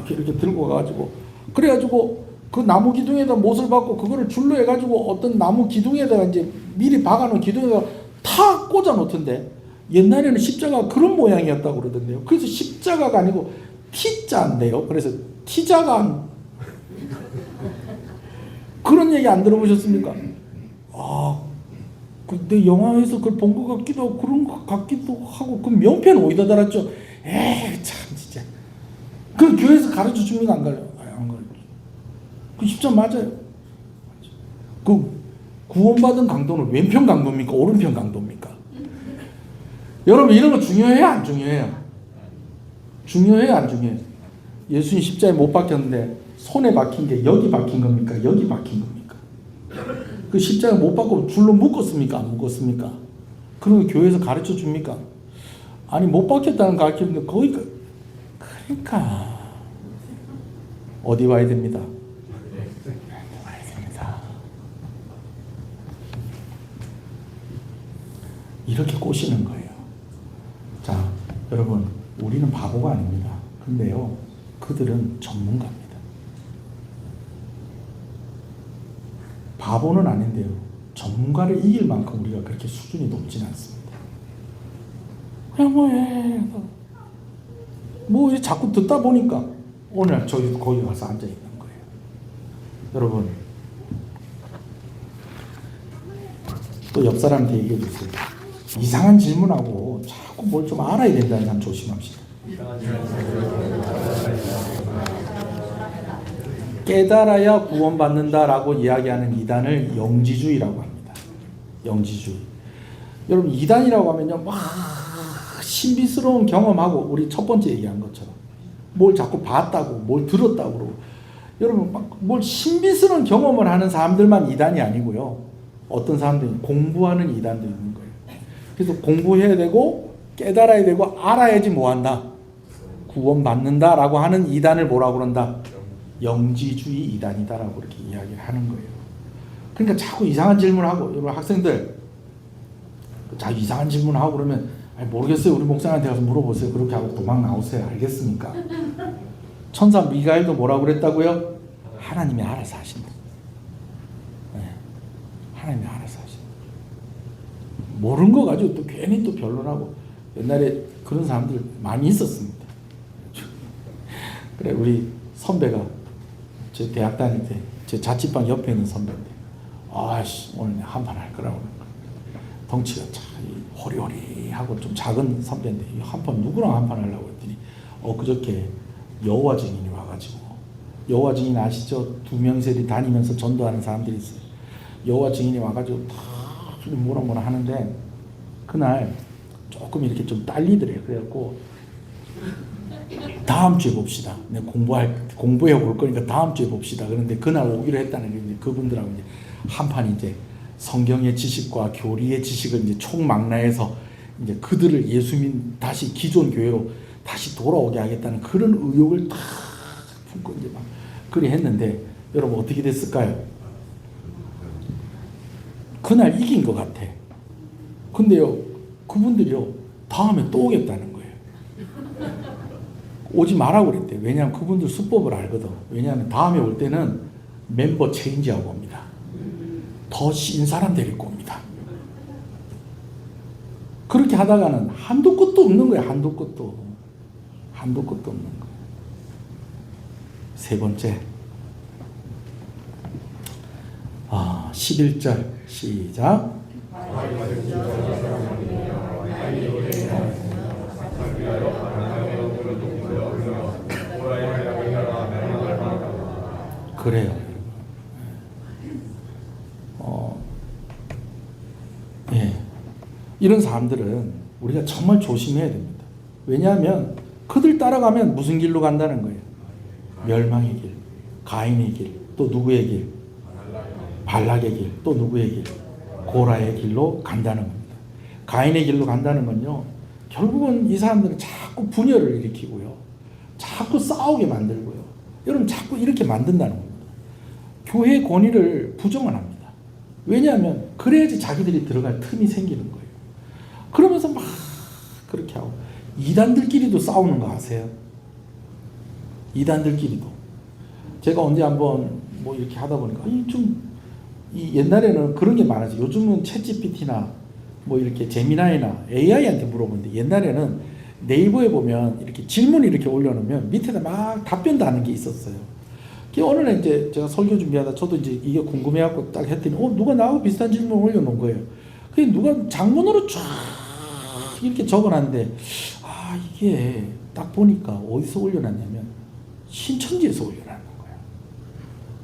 이렇게 들고 가가지고 그래가지고 그 나무 기둥에다 못을 박고 그거를 줄로 해가지고 어떤 나무 기둥에다가 이제 미리 박아놓은 기둥에다가 탁 꽂아 놓던데, 옛날에는 십자가가 그런 모양이었다고 그러던데요. 그래서 십자가가 아니고 T자인데요. 그래서 T자가 그런 얘기 안 들어보셨습니까? 근데 영화에서 그걸 본 것 같기도 하고 그런 것 같기도 하고 그 명패는 어디다 달았죠? 에이 참 진짜. 그 교회에서 가르쳐 줍니까? 안 가르쳐? 안 가르쳐. 그 십자 맞아요. 그 구원받은 강도는 왼편 강도입니까? 오른편 강도입니까? 여러분 이런 거 중요해요? 안 중요해요? 중요해요? 안 중요해요? 예수님 십자에 못 박혔는데 손에 박힌 게 여기 박힌 겁니까? 여기 박힌 겁니까? 그 십자가 못 박고 줄로 묶었습니까? 안 묶었습니까? 그런 거 교회에서 가르쳐 줍니까? 아니 못 박혔다는 거 가르치는데 거기 그러니까 어디 와야 됩니다? 와야 됩니다. 이렇게 꼬시는 거예요. 자, 여러분 우리는 바보가 아닙니다. 근데요 그들은 전문가입니다. 바보는 아닌데요. 전문가를 이길 만큼 우리가 그렇게 수준이 높진 않습니다. 그냥 뭐 자꾸 듣다 보니까 오늘 저희도 거기 가서 앉아 있는 거예요. 여러분 또 옆 사람한테 얘기해 주세요. 이상한 질문하고 자꾸 뭘 좀 알아야 된다는 사람 조심합시다. 깨달아야 구원받는다라고 이야기하는 이단을 영지주의라고 합니다. 영지주의. 여러분 이단이라고 하면요 막 신비스러운 경험하고 우리 첫 번째 얘기한 것처럼 뭘 자꾸 봤다고 뭘 들었다고 그러고, 여러분 막 뭘 신비스러운 경험을 하는 사람들만 이단이 아니고요. 어떤 사람들이 공부하는 이단도 있는 거예요. 그래서 공부해야 되고 깨달아야 되고 알아야지 뭐한다? 구원받는다라고 하는 이단을 뭐라고 그런다? 영지주의 이단이다라고 이렇게 이야기를 하는 거예요. 그러니까 자꾸 이상한 질문하고, 여러분 학생들 자꾸 이상한 질문하고 그러면 모르겠어요. 우리 목사한테 가서 물어보세요. 그렇게 하고 도망 나오세요. 알겠습니까? 천사 미가엘도 뭐라고 그랬다고요? 하나님이 알아서 하신다. 네. 하나님이 알아서 하신다. 모르는 거 가지고 또 괜히 또 변론하고, 옛날에 그런 사람들 많이 있었습니다. 그래 우리 선배가 제 대학 다닐 때 제 자취방 옆에 있는 선배인데, 아씨 오늘 한판 할 거라고, 덩치가 참 호리호리하고 좀 작은 선배인데 한판 누구랑 한판 하려고 했더니 그저께 여호와 증인이 와가지고, 여호와 증인 아시죠? 두 명셀이 다니면서 전도하는 사람들이 있어요. 여호와 증인이 와가지고 다 뭐라 하는데 그날 조금 이렇게 좀 딸리더래요. 그래갖고 다음 주에 봅시다. 내가 공부해 볼 거니까 다음 주에 봅시다. 그런데 그날 오기로 했다는 게 그분들하고 이제 한판 이제 성경의 지식과 교리의 지식을 이제 총망라해서 이제 그들을 예수님 다시 기존 교회로 다시 돌아오게 하겠다는 그런 의욕을 다 품고 이제 막 그리 했는데, 여러분 어떻게 됐을까요? 그날 이긴 것 같아. 근데요 그분들이요 다음에 또 오겠다는 거예요. 오지 말라고 그랬대. 왜냐하면 그분들 수법을 알거든. 왜냐하면 다음에 올 때는 멤버 체인지하고 옵니다. 더 신 사람 데리고 옵니다. 그렇게 하다가는 한도 끝도 없는 거예요. 한도 끝도 없는 거예요. 세 번째, 11절 시작. 그래요. 예. 이런 사람들은 우리가 정말 조심해야 됩니다. 왜냐하면 그들 따라가면 무슨 길로 간다는 거예요? 멸망의 길, 가인의 길, 또 누구의 길? 발락의 길, 또 누구의 길? 고라의 길로 간다는 겁니다. 가인의 길로 간다는 건요, 결국은 이 사람들은 자꾸 분열을 일으키고요, 자꾸 싸우게 만들고요, 여러분 자꾸 이렇게 만든다는 겁니다. 교회의 권위를 부정을 합니다. 왜냐하면 그래야지 자기들이 들어갈 틈이 생기는 거예요. 그러면서 막 그렇게 하고, 이단들끼리도 싸우는 거 아세요? 이단들끼리도. 제가 언제 한번 뭐 이렇게 하다 보니까 이 옛날에는 그런 게 많았어요. 요즘은 챗GPT나 뭐 이렇게 제미나이나 AI한테 물어보는데, 옛날에는 네이버에 보면 이렇게 질문 이렇게 올려놓으면 밑에다 막 답변 다는 게 있었어요. 어느 날 이제 제가 설교 준비하다 저도 이제 이게 궁금해갖고 딱 했더니 누가 나하고 비슷한 질문 올려놓은 거예요. 그게 누가 장문으로 쫙 이렇게 적어놨는데, 이게 딱 보니까 어디서 올려놨냐면 신천지에서 올려놨는 거예요.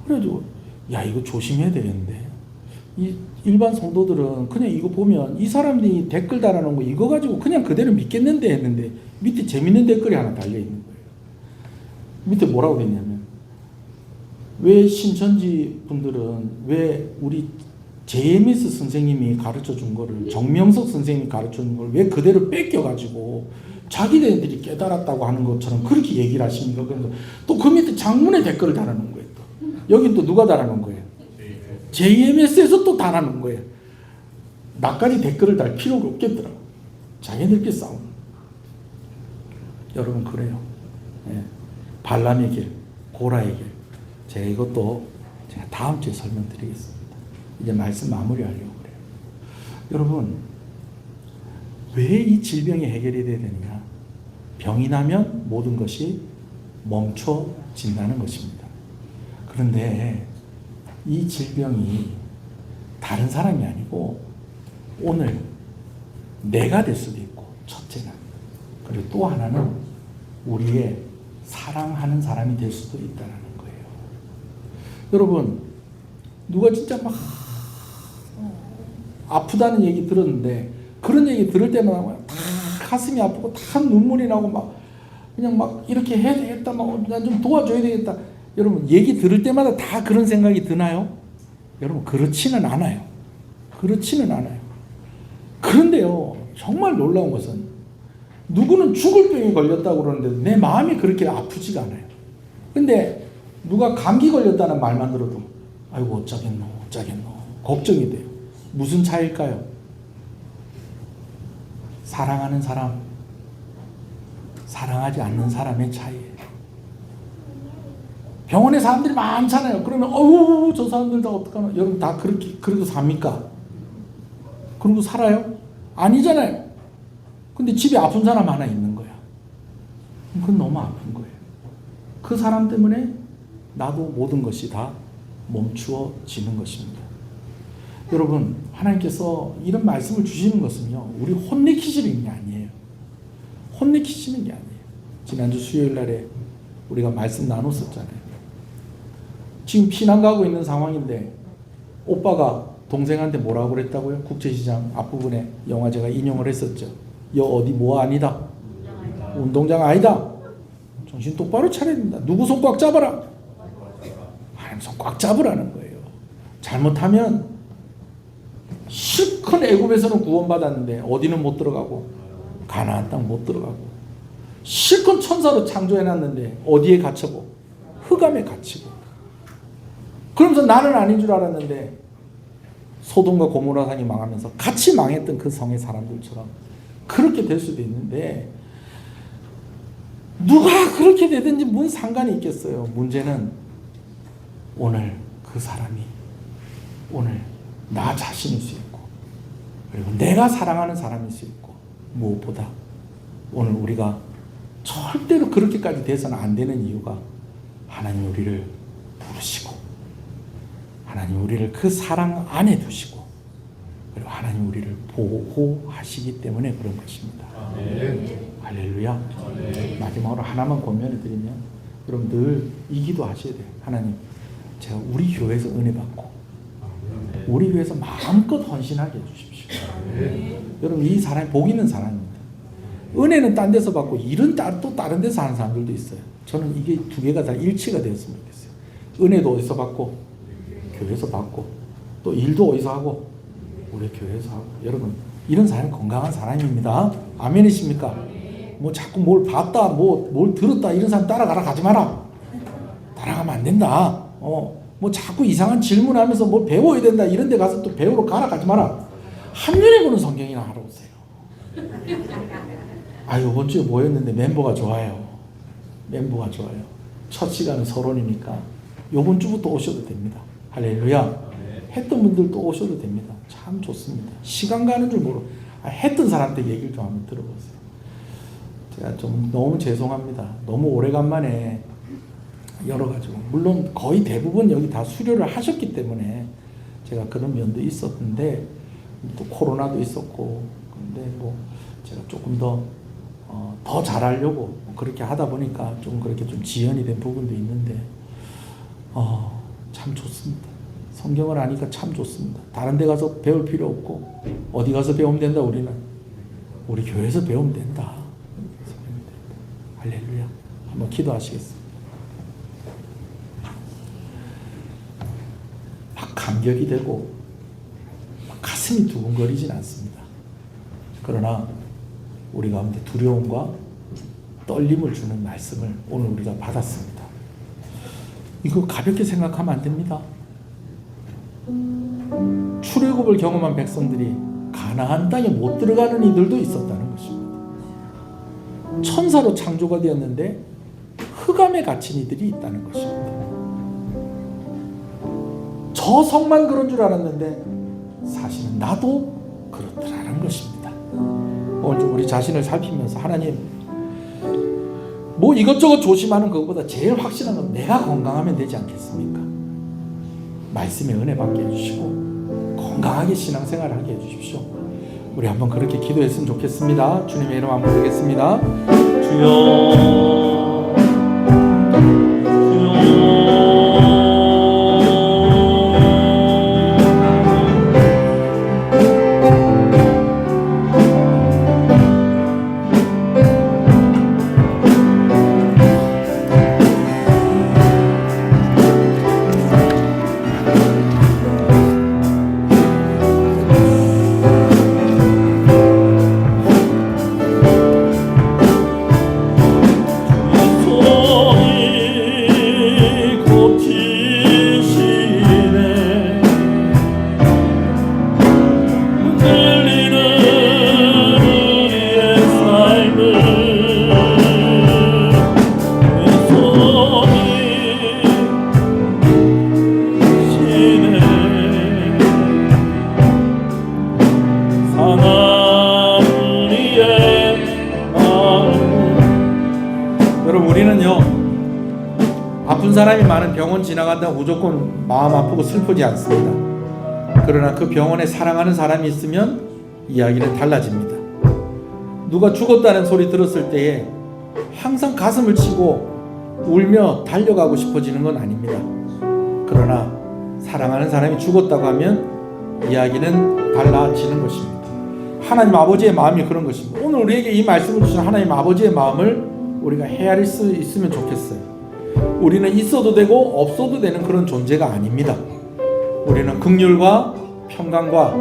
그래가지고 야, 이거 조심해야 되겠는데, 이 일반 성도들은 그냥 이거 보면 이 사람들이 댓글 달아놓은 거 이거 가지고 그냥 그대로 믿겠는데 했는데, 밑에 재밌는 댓글이 하나 달려있는 거예요. 밑에 뭐라고 됐냐면, 왜 신천지 분들은 왜 우리 JMS 선생님이 가르쳐 준 거를, 정명석 선생님이 가르쳐 준 걸 왜 그대로 뺏겨가지고 자기네들이 깨달았다고 하는 것처럼 그렇게 얘기를 하십니까? 그래서 또 그 밑에 장문의 댓글을 달아놓은 거예요. 또 여긴 또 누가 달아놓은 거예요? JMS에서 또 달아놓은 거예요. 나까지 댓글을 달 필요가 없겠더라고. 자기들끼리 싸우는. 여러분 그래요. 발람의 길, 고라의 길. 제가 이것도 제가 다음 주에 설명드리겠습니다. 이제 말씀 마무리하려고 그래요. 여러분, 왜 이 질병이 해결이 돼야 되느냐? 병이 나면 모든 것이 멈춰진다는 것입니다. 그런데 이 질병이 다른 사람이 아니고 오늘 내가 될 수도 있고, 첫째는. 그리고 또 하나는 우리의 사랑하는 사람이 될 수도 있다는 거예요. 여러분, 누가 진짜 막 아프다는 얘기 들었는데, 그런 얘기 들을 때마다 다 가슴이 아프고 다 눈물이 나고 막 그냥 막 이렇게 해야 되겠다, 막 나 좀 도와줘야 되겠다. 여러분, 얘기 들을 때마다 다 그런 생각이 드나요? 여러분, 그렇지는 않아요. 그렇지는 않아요. 그런데요, 정말 놀라운 것은 누구는 죽을 병에 걸렸다고 그러는데 내 마음이 그렇게 아프지가 않아요. 근데 누가 감기 걸렸다는 말만 들어도 아이고 어쩌겠노 걱정이 돼요. 무슨 차이일까요? 사랑하는 사람, 사랑하지 않는 사람의 차이예요. 병원에 사람들이 많잖아요. 그러면 저 사람들 다 어떡하나? 여러분 다 그렇게 그러고 삽니까? 그러고 살아요? 아니잖아요. 근데 집에 아픈 사람 하나 있는 거야. 그건 너무 아픈 거예요. 그 사람 때문에 나도 모든 것이 다 멈추어지는 것입니다. 여러분, 하나님께서 이런 말씀을 주시는 것은요, 우리 혼내키시는 게 아니에요. 혼내키시는 게 아니에요. 지난주 수요일 날에 우리가 말씀 나눴었잖아요. 지금 피난 가고 있는 상황인데 오빠가 동생한테 뭐라고 그랬다고요? 국제시장 앞부분에 영화 제가 인용을 했었죠. 여 어디 뭐 아니다. 운동장 아니다. 정신 똑바로 차려야 된다. 누구 손 꽉 잡아라. 하나님 손 꽉 잡으라는 거예요. 잘못하면 실컷 애굽에서는 구원받았는데 어디는 못 들어가고, 가나안 땅 못 들어가고, 실컷 천사로 창조해놨는데 어디에 갇혀고? 흑암에 갇히고. 그러면서 나는 아닌 줄 알았는데 소돔과 고모라 산이 망하면서 같이 망했던 그 성의 사람들처럼 그렇게 될 수도 있는데, 누가 그렇게 되든지 뭔 상관이 있겠어요. 문제는 오늘 그 사람이 오늘 나 자신일 수 있고, 그리고 내가 사랑하는 사람일 수 있고, 무엇보다 오늘 우리가 절대로 그렇게까지 돼서는 안 되는 이유가 하나님 우리를 부르시고, 하나님 우리를 그 사랑 안에 두시고, 그리고 하나님 우리를 보호하시기 때문에 그런 것입니다. 할렐루야. 마지막으로 하나만 권면을 드리면, 여러분 늘 이 기도 하셔야 돼요. 하나님, 제가 우리 교회에서 은혜 받고 우리 교회에서 마음껏 헌신하게 해주십시오. 여러분, 이 사람이 복 있는 사람입니다. 은혜는 딴 데서 받고 일은 또 다른 데서 하는 사람들도 있어요. 저는 이게 두 개가 다 일치가 되었으면 좋겠어요. 은혜도 어디서 받고 교회에서 받고 또 일도 어디서 하고 우리 교회에서 하고. 여러분 이런 사람은 건강한 사람입니다. 아멘이십니까? 뭐 자꾸 뭘 봤다 뭘 들었다 이런 사람 따라가라 가지 마라. 따라가면 안 된다. 뭐 자꾸 이상한 질문하면서 뭘 배워야 된다 이런 데 가서 또 배우러 가라 가지 마라. 한눈에 보는 성경이나 하러 오세요. 이번 주에 모였는데 멤버가 좋아요. 멤버가 좋아요. 첫 시간은 서론이니까 이번 주부터 오셔도 됩니다. 할렐루야. 했던 분들도 오셔도 됩니다. 참 좋습니다. 시간 가는 줄 모르고 했던 사람한테 얘기를 좀 한번 들어보세요. 제가 좀 너무 죄송합니다. 너무 오래간만에 여러 가지고 물론 거의 대부분 여기 다 수료를 하셨기 때문에 제가 그런 면도 있었는데 또 코로나도 있었고 근데 뭐 제가 조금 더 잘하려고 그렇게 하다 보니까 좀 그렇게 좀 지연이 된 부분도 있는데 참 좋습니다. 성경을 아니까 참 좋습니다. 다른 데 가서 배울 필요 없고 어디 가서 배우면 된다. 우리는 우리 교회에서 배우면 된다. 할렐루야. 한번 기도하시겠습니다. 막 감격이 되고 막 가슴이 두근거리진 않습니다. 그러나 우리 가운데 두려움과 떨림을 주는 말씀을 오늘 우리가 받았습니다. 이거 가볍게 생각하면 안 됩니다. 출애굽을 경험한 백성들이 가나안 땅에 못 들어가는 이들도 있었다는 것입니다. 천사로 창조가 되었는데 흑암에 갇힌 이들이 있다는 것입니다. 저 성만 그런 줄 알았는데 사실은 나도 그렇더라는 것입니다. 오늘 좀 우리 자신을 살피면서 하나님 뭐 이것저것 조심하는 것보다 제일 확실한 건 내가 건강하면 되지 않겠습니까? 말씀의 은혜 받게 해주시고 건강하게 신앙생활을 하게 해주십시오. 우리 한번 그렇게 기도했으면 좋겠습니다. 주님의 이름 한번 드리겠습니다. 주여 아픈 사람이 많은 병원 지나간다고 무조건 마음 아프고 슬프지 않습니다. 그러나 그 병원에 사랑하는 사람이 있으면 이야기는 달라집니다. 누가 죽었다는 소리 들었을 때에 항상 가슴을 치고 울며 달려가고 싶어지는 건 아닙니다. 그러나 사랑하는 사람이 죽었다고 하면 이야기는 달라지는 것입니다. 하나님 아버지의 마음이 그런 것입니다. 오늘 우리에게 이 말씀을 주신 하나님 아버지의 마음을 우리가 헤아릴 수 있으면 좋겠어요. 우리는 있어도 되고 없어도 되는 그런 존재가 아닙니다. 우리는 긍휼과 평강과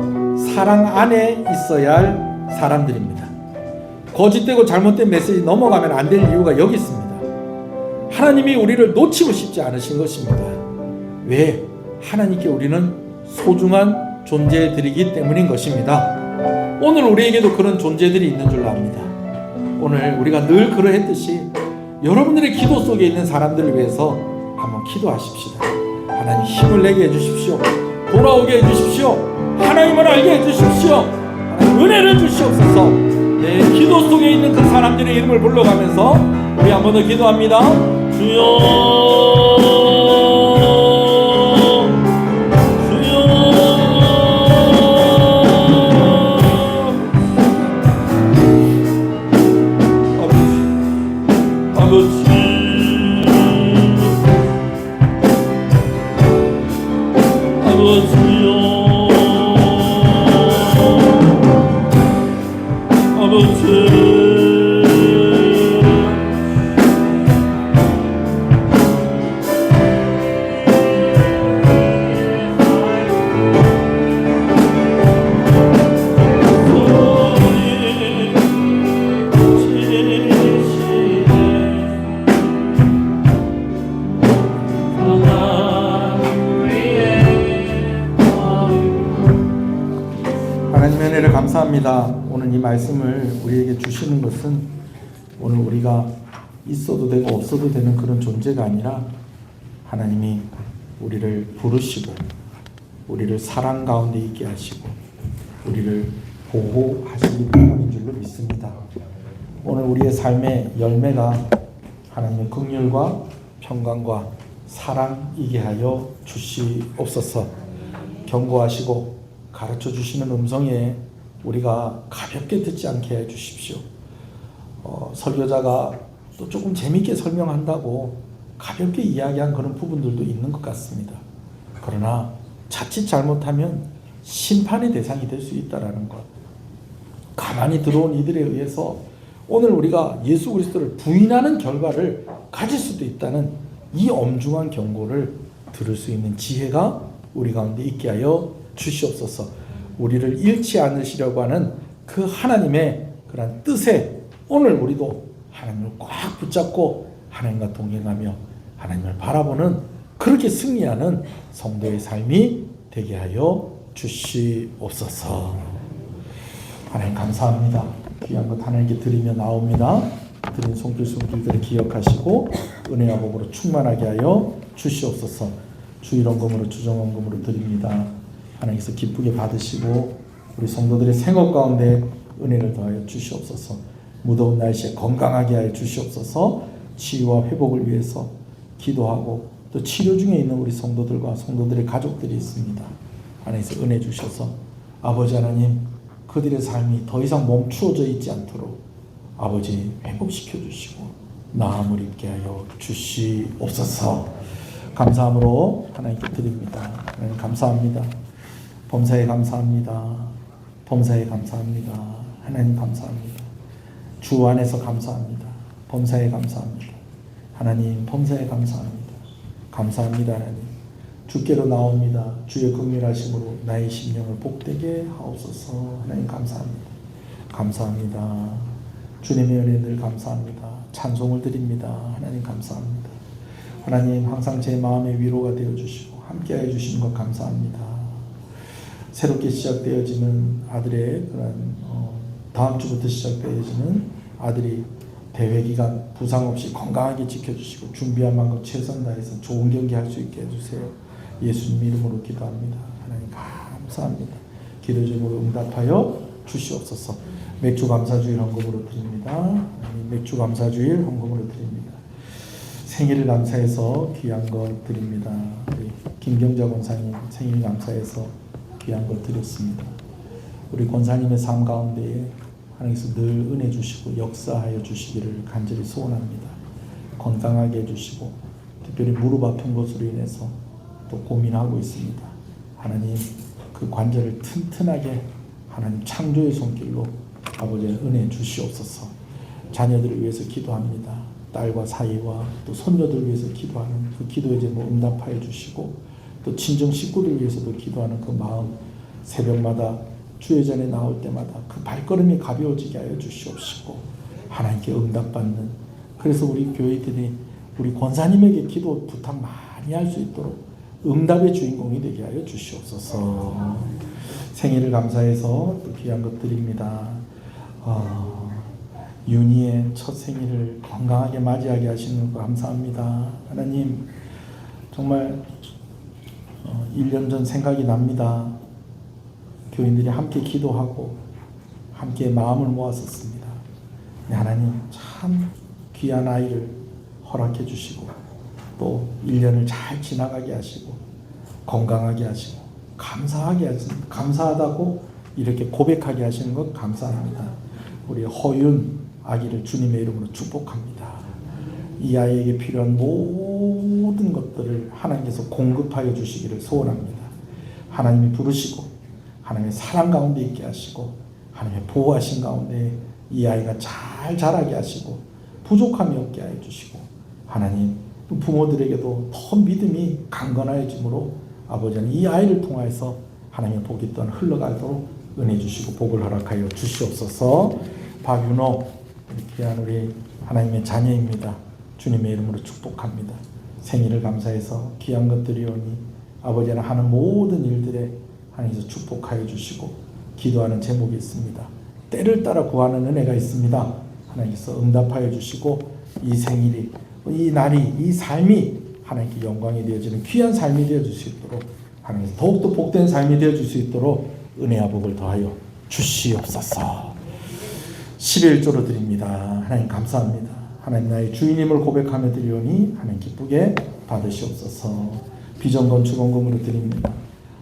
사랑 안에 있어야 할 사람들입니다. 거짓되고 잘못된 메시지 넘어가면 안 될 이유가 여기 있습니다. 하나님이 우리를 놓치고 싶지 않으신 것입니다. 왜? 하나님께 우리는 소중한 존재들이기 때문인 것입니다. 오늘 우리에게도 그런 존재들이 있는 줄로 압니다. 오늘 우리가 늘 그러했듯이 여러분들의 기도 속에 있는 사람들을 위해서 한번 기도하십시다. 하나님 힘을 내게 해주십시오. 돌아오게 해주십시오. 하나님을 알게 해주십시오. 하나님 은혜를 주시옵소서. 내 기도 속에 있는 그 사람들의 이름을 불러가면서 우리 한 번 더 기도합니다. 주여 아버지 감사합니다. 오늘 이 말씀을 우리에게 주시는 것은 오늘 우리가 있어도 되고 없어도 되는 그런 존재가 아니라 하나님이 우리를 부르시고 우리를 사랑 가운데 있게 하시고 우리를 보호하시기 때문인 줄로 믿습니다. 오늘 우리의 삶의 열매가 하나님의 긍휼과 평강과 사랑이게 하여 주시옵소서. 경고하시고 가르쳐 주시는 음성에 우리가 가볍게 듣지 않게 해 주십시오. 설교자가 또 조금 재밌게 설명한다고 가볍게 이야기한 그런 부분들도 있는 것 같습니다. 그러나 자칫 잘못하면 심판의 대상이 될 수 있다라는 것. 가만히 들어온 이들에 의해서 오늘 우리가 예수 그리스도를 부인하는 결과를 가질 수도 있다는 이 엄중한 경고를 들을 수 있는 지혜가 우리 가운데 있게 하여 주시옵소서. 우리를 잃지 않으시려고 하는 그 하나님의 그런 뜻에 오늘 우리도 하나님을 꽉 붙잡고 하나님과 동행하며 하나님을 바라보는 그렇게 승리하는 성도의 삶이 되게 하여 주시옵소서. 하나님 감사합니다. 귀한 것 하나님께 드리며 나옵니다. 드린 손길손길들을 기억하시고 은혜와 복으로 충만하게 하여 주시옵소서. 주일원금으로 주정원금으로 드립니다. 하나님께서 기쁘게 받으시고 우리 성도들의 생업 가운데 은혜를 더하여 주시옵소서. 무더운 날씨에 건강하게 하여 주시옵소서. 치유와 회복을 위해서 기도하고 또 치료 중에 있는 우리 성도들과 성도들의 가족들이 있습니다. 하나님께서 은혜 주셔서 아버지 하나님 그들의 삶이 더 이상 멈추어져 있지 않도록 아버지 회복시켜 주시고 나음을 입게 하여 주시옵소서. 감사함으로 하나님께 드립니다. 하나님 감사합니다. 범사에 감사합니다. 범사에 감사합니다. 하나님 감사합니다. 주 안에서 감사합니다. 범사에 감사합니다. 하나님 범사에 감사합니다. 감사합니다. 하나님 주께로 나옵니다. 주의 긍휼하심으로 나의 심령을 복되게 하옵소서. 하나님 감사합니다. 감사합니다. 주님의 은혜 늘 감사합니다. 찬송을 드립니다. 하나님 감사합니다. 하나님 항상 제 마음의 위로가 되어주시고 함께해 주시는 것 감사합니다. 새롭게 시작되어지는 아들의 그런 다음 주부터 시작되어지는 아들이 대회 기간 부상 없이 건강하게 지켜주시고 준비한 만큼 최선 다해서 좋은 경기 할 수 있게 해주세요. 예수님 이름으로 기도합니다. 하나님 감사합니다. 기도 제목을 응답하여 주시옵소서. 맥주 감사주일 헌금으로 드립니다. 맥주 감사주일 헌금으로 드립니다. 생일을 감사해서 귀한 것 드립니다. 우리 김경자 권사님 생일 감사해서 귀한 것 드렸습니다. 우리 권사님의 삶 가운데에 하나님께서 늘 은혜 주시고 역사하여 주시기를 간절히 소원합니다. 건강하게 해주시고 특별히 무릎 아픈 것으로 인해서 또 고민하고 있습니다. 하나님 그 관절을 튼튼하게 하나님 창조의 손길로 아버지의 은혜 주시옵소서. 자녀들을 위해서 기도합니다. 딸과 사이와 또 손녀들 위해서 기도하는 그 기도의 제목 응답하여 주시고 또 친정 식구들 위해서도 기도하는 그 마음 새벽마다 주의 전에 나올 때마다 그 발걸음이 가벼워지게 하여 주시옵시고 하나님께 응답받는 그래서 우리 교회들이 우리 권사님에게 기도 부탁 많이 할 수 있도록 응답의 주인공이 되게 하여 주시옵소서. 생일을 감사해서 또 귀한 것 드립니다. 윤희의 첫 생일을 건강하게 맞이하게 하시는 거 감사합니다. 하나님 정말 1년 전 생각이 납니다. 교인들이 함께 기도하고 함께 마음을 모았었습니다. 하나님 참 귀한 아이를 허락해 주시고 또 1년을 잘 지나가게 하시고 건강하게 하시고 감사하게 하시고 감사하다고 이렇게 고백하게 하시는 것 감사합니다. 우리 허윤 아기를 주님의 이름으로 축복합니다. 이 아이에게 필요한 모든 것들을 하나님께서 공급하여 주시기를 소원합니다. 하나님이 부르시고 하나님의 사랑 가운데 있게 하시고 하나님의 보호하신 가운데 이 아이가 잘 자라게 하시고 부족함이 없게 하여 주시고 하나님 부모들에게도 더 믿음이 강건하여짐으로 아버지는 이 아이를 통하여서 하나님의 복이 또한 흘러가도록 은혜 주시고 복을 허락하여 주시옵소서. 박윤호 귀한 우리 하나님의 자녀입니다. 주님의 이름으로 축복합니다. 생일을 감사해서 귀한 것들이 오니 아버지는 하는 모든 일들에 하나님께서 축복하여 주시고 기도하는 제목이 있습니다. 때를 따라 구하는 은혜가 있습니다. 하나님께서 응답하여 주시고 이 생일이, 이 날이, 이 삶이 하나님께 영광이 되어지는 귀한 삶이 되어줄 수 있도록 하나님께서 더욱더 복된 삶이 되어줄 수 있도록 은혜와 복을 더하여 주시옵소서. 11조로 드립니다. 하나님 감사합니다. 하나님 나의 주인임을 고백하며 드리오니 하나님 기쁘게 받으시옵소서. 비전 건축원금으로 드립니다.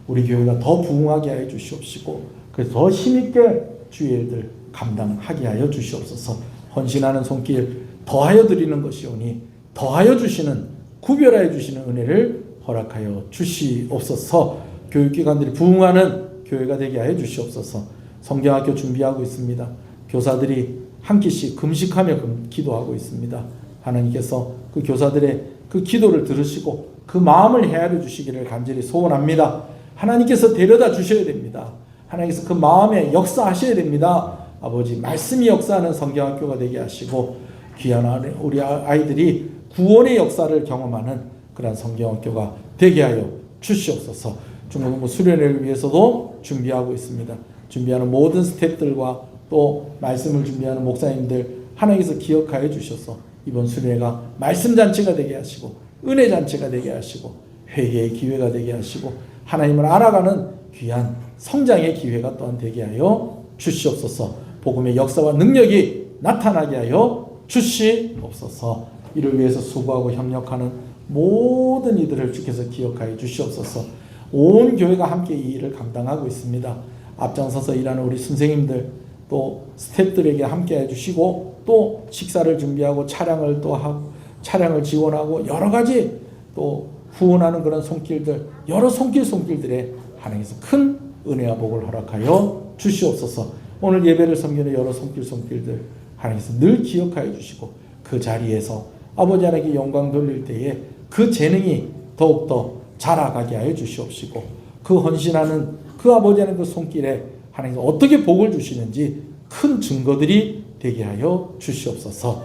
우리 교회가 더 부흥하게 하여 주시옵시고 그래서 더 힘있게 주의 일들 감당하게 하여 주시옵소서. 헌신하는 손길 더하여 드리는 것이오니 더하여 주시는, 구별하여 주시는 은혜를 허락하여 주시옵소서. 교육기관들이 부흥하는 교회가 되게 하여 주시옵소서. 성경학교 준비하고 있습니다. 교사들이 한 끼씩 금식하며 기도하고 있습니다. 하나님께서 그 교사들의 그 기도를 들으시고 그 마음을 헤아려 주시기를 간절히 소원합니다. 하나님께서 데려다 주셔야 됩니다. 하나님께서 그 마음에 역사하셔야 됩니다. 아버지, 말씀이 역사하는 성경학교가 되게 하시고 귀한 우리 아이들이 구원의 역사를 경험하는 그런 성경학교가 되게 하여 주시옵소서. 중국어 수련회를 위해서도 준비하고 있습니다. 준비하는 모든 스태프들과 또 말씀을 준비하는 목사님들 하나님께서 기억하여 주셔서 이번 수련회가 말씀 잔치가 되게 하시고 은혜 잔치가 되게 하시고 회개의 기회가 되게 하시고 하나님을 알아가는 귀한 성장의 기회가 또한 되게 하여 주시옵소서. 복음의 역사와 능력이 나타나게 하여 주시옵소서. 이를 위해서 수고하고 협력하는 모든 이들을 주께서 기억하여 주시옵소서. 온 교회가 함께 이 일을 감당하고 있습니다. 앞장서서 일하는 우리 선생님들 또 스태프들에게 함께 해주시고 또 식사를 준비하고 차량을 또 하고 차량을 지원하고 여러 가지 또 후원하는 그런 손길들, 여러 손길들에 하나님께서 큰 은혜와 복을 허락하여 주시옵소서. 오늘 예배를 섬기는 여러 손길들 하나님께서 늘 기억하여 주시고 그 자리에서 아버지 하나님께 영광 돌릴 때에 그 재능이 더욱더 자라가게 하여 주시옵시고 그 헌신하는 그 아버지 하나님 그 손길에 하나님께서 어떻게 복을 주시는지 큰 증거들이 되게 하여 주시옵소서.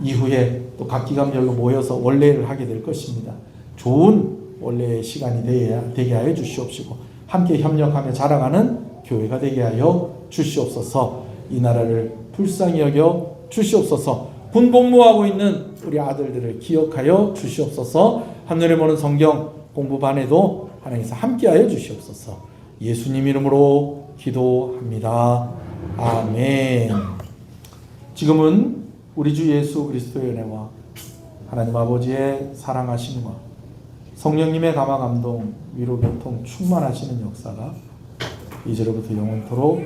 이후에 또 각 기관별로 모여서 원례를 하게 될 것입니다. 좋은 원례의 시간이 되게 하여 주시옵시고 함께 협력하며 자라가는 교회가 되게 하여 주시옵소서. 이 나라를 불쌍히 여겨 주시옵소서. 군복무하고 있는 우리 아들들을 기억하여 주시옵소서. 한눈에 보는 성경 공부반에도 하나님께서 함께하여 주시옵소서. 예수님 이름으로 기도합니다. 아멘. 지금은 우리 주 예수 그리스도의 은혜와 하나님 아버지의 사랑하심과 성령님의 감화 감동 위로 교통 충만하시는 역사가 이제로부터 영원토록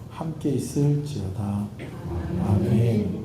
함께 있을지어다. 아멘.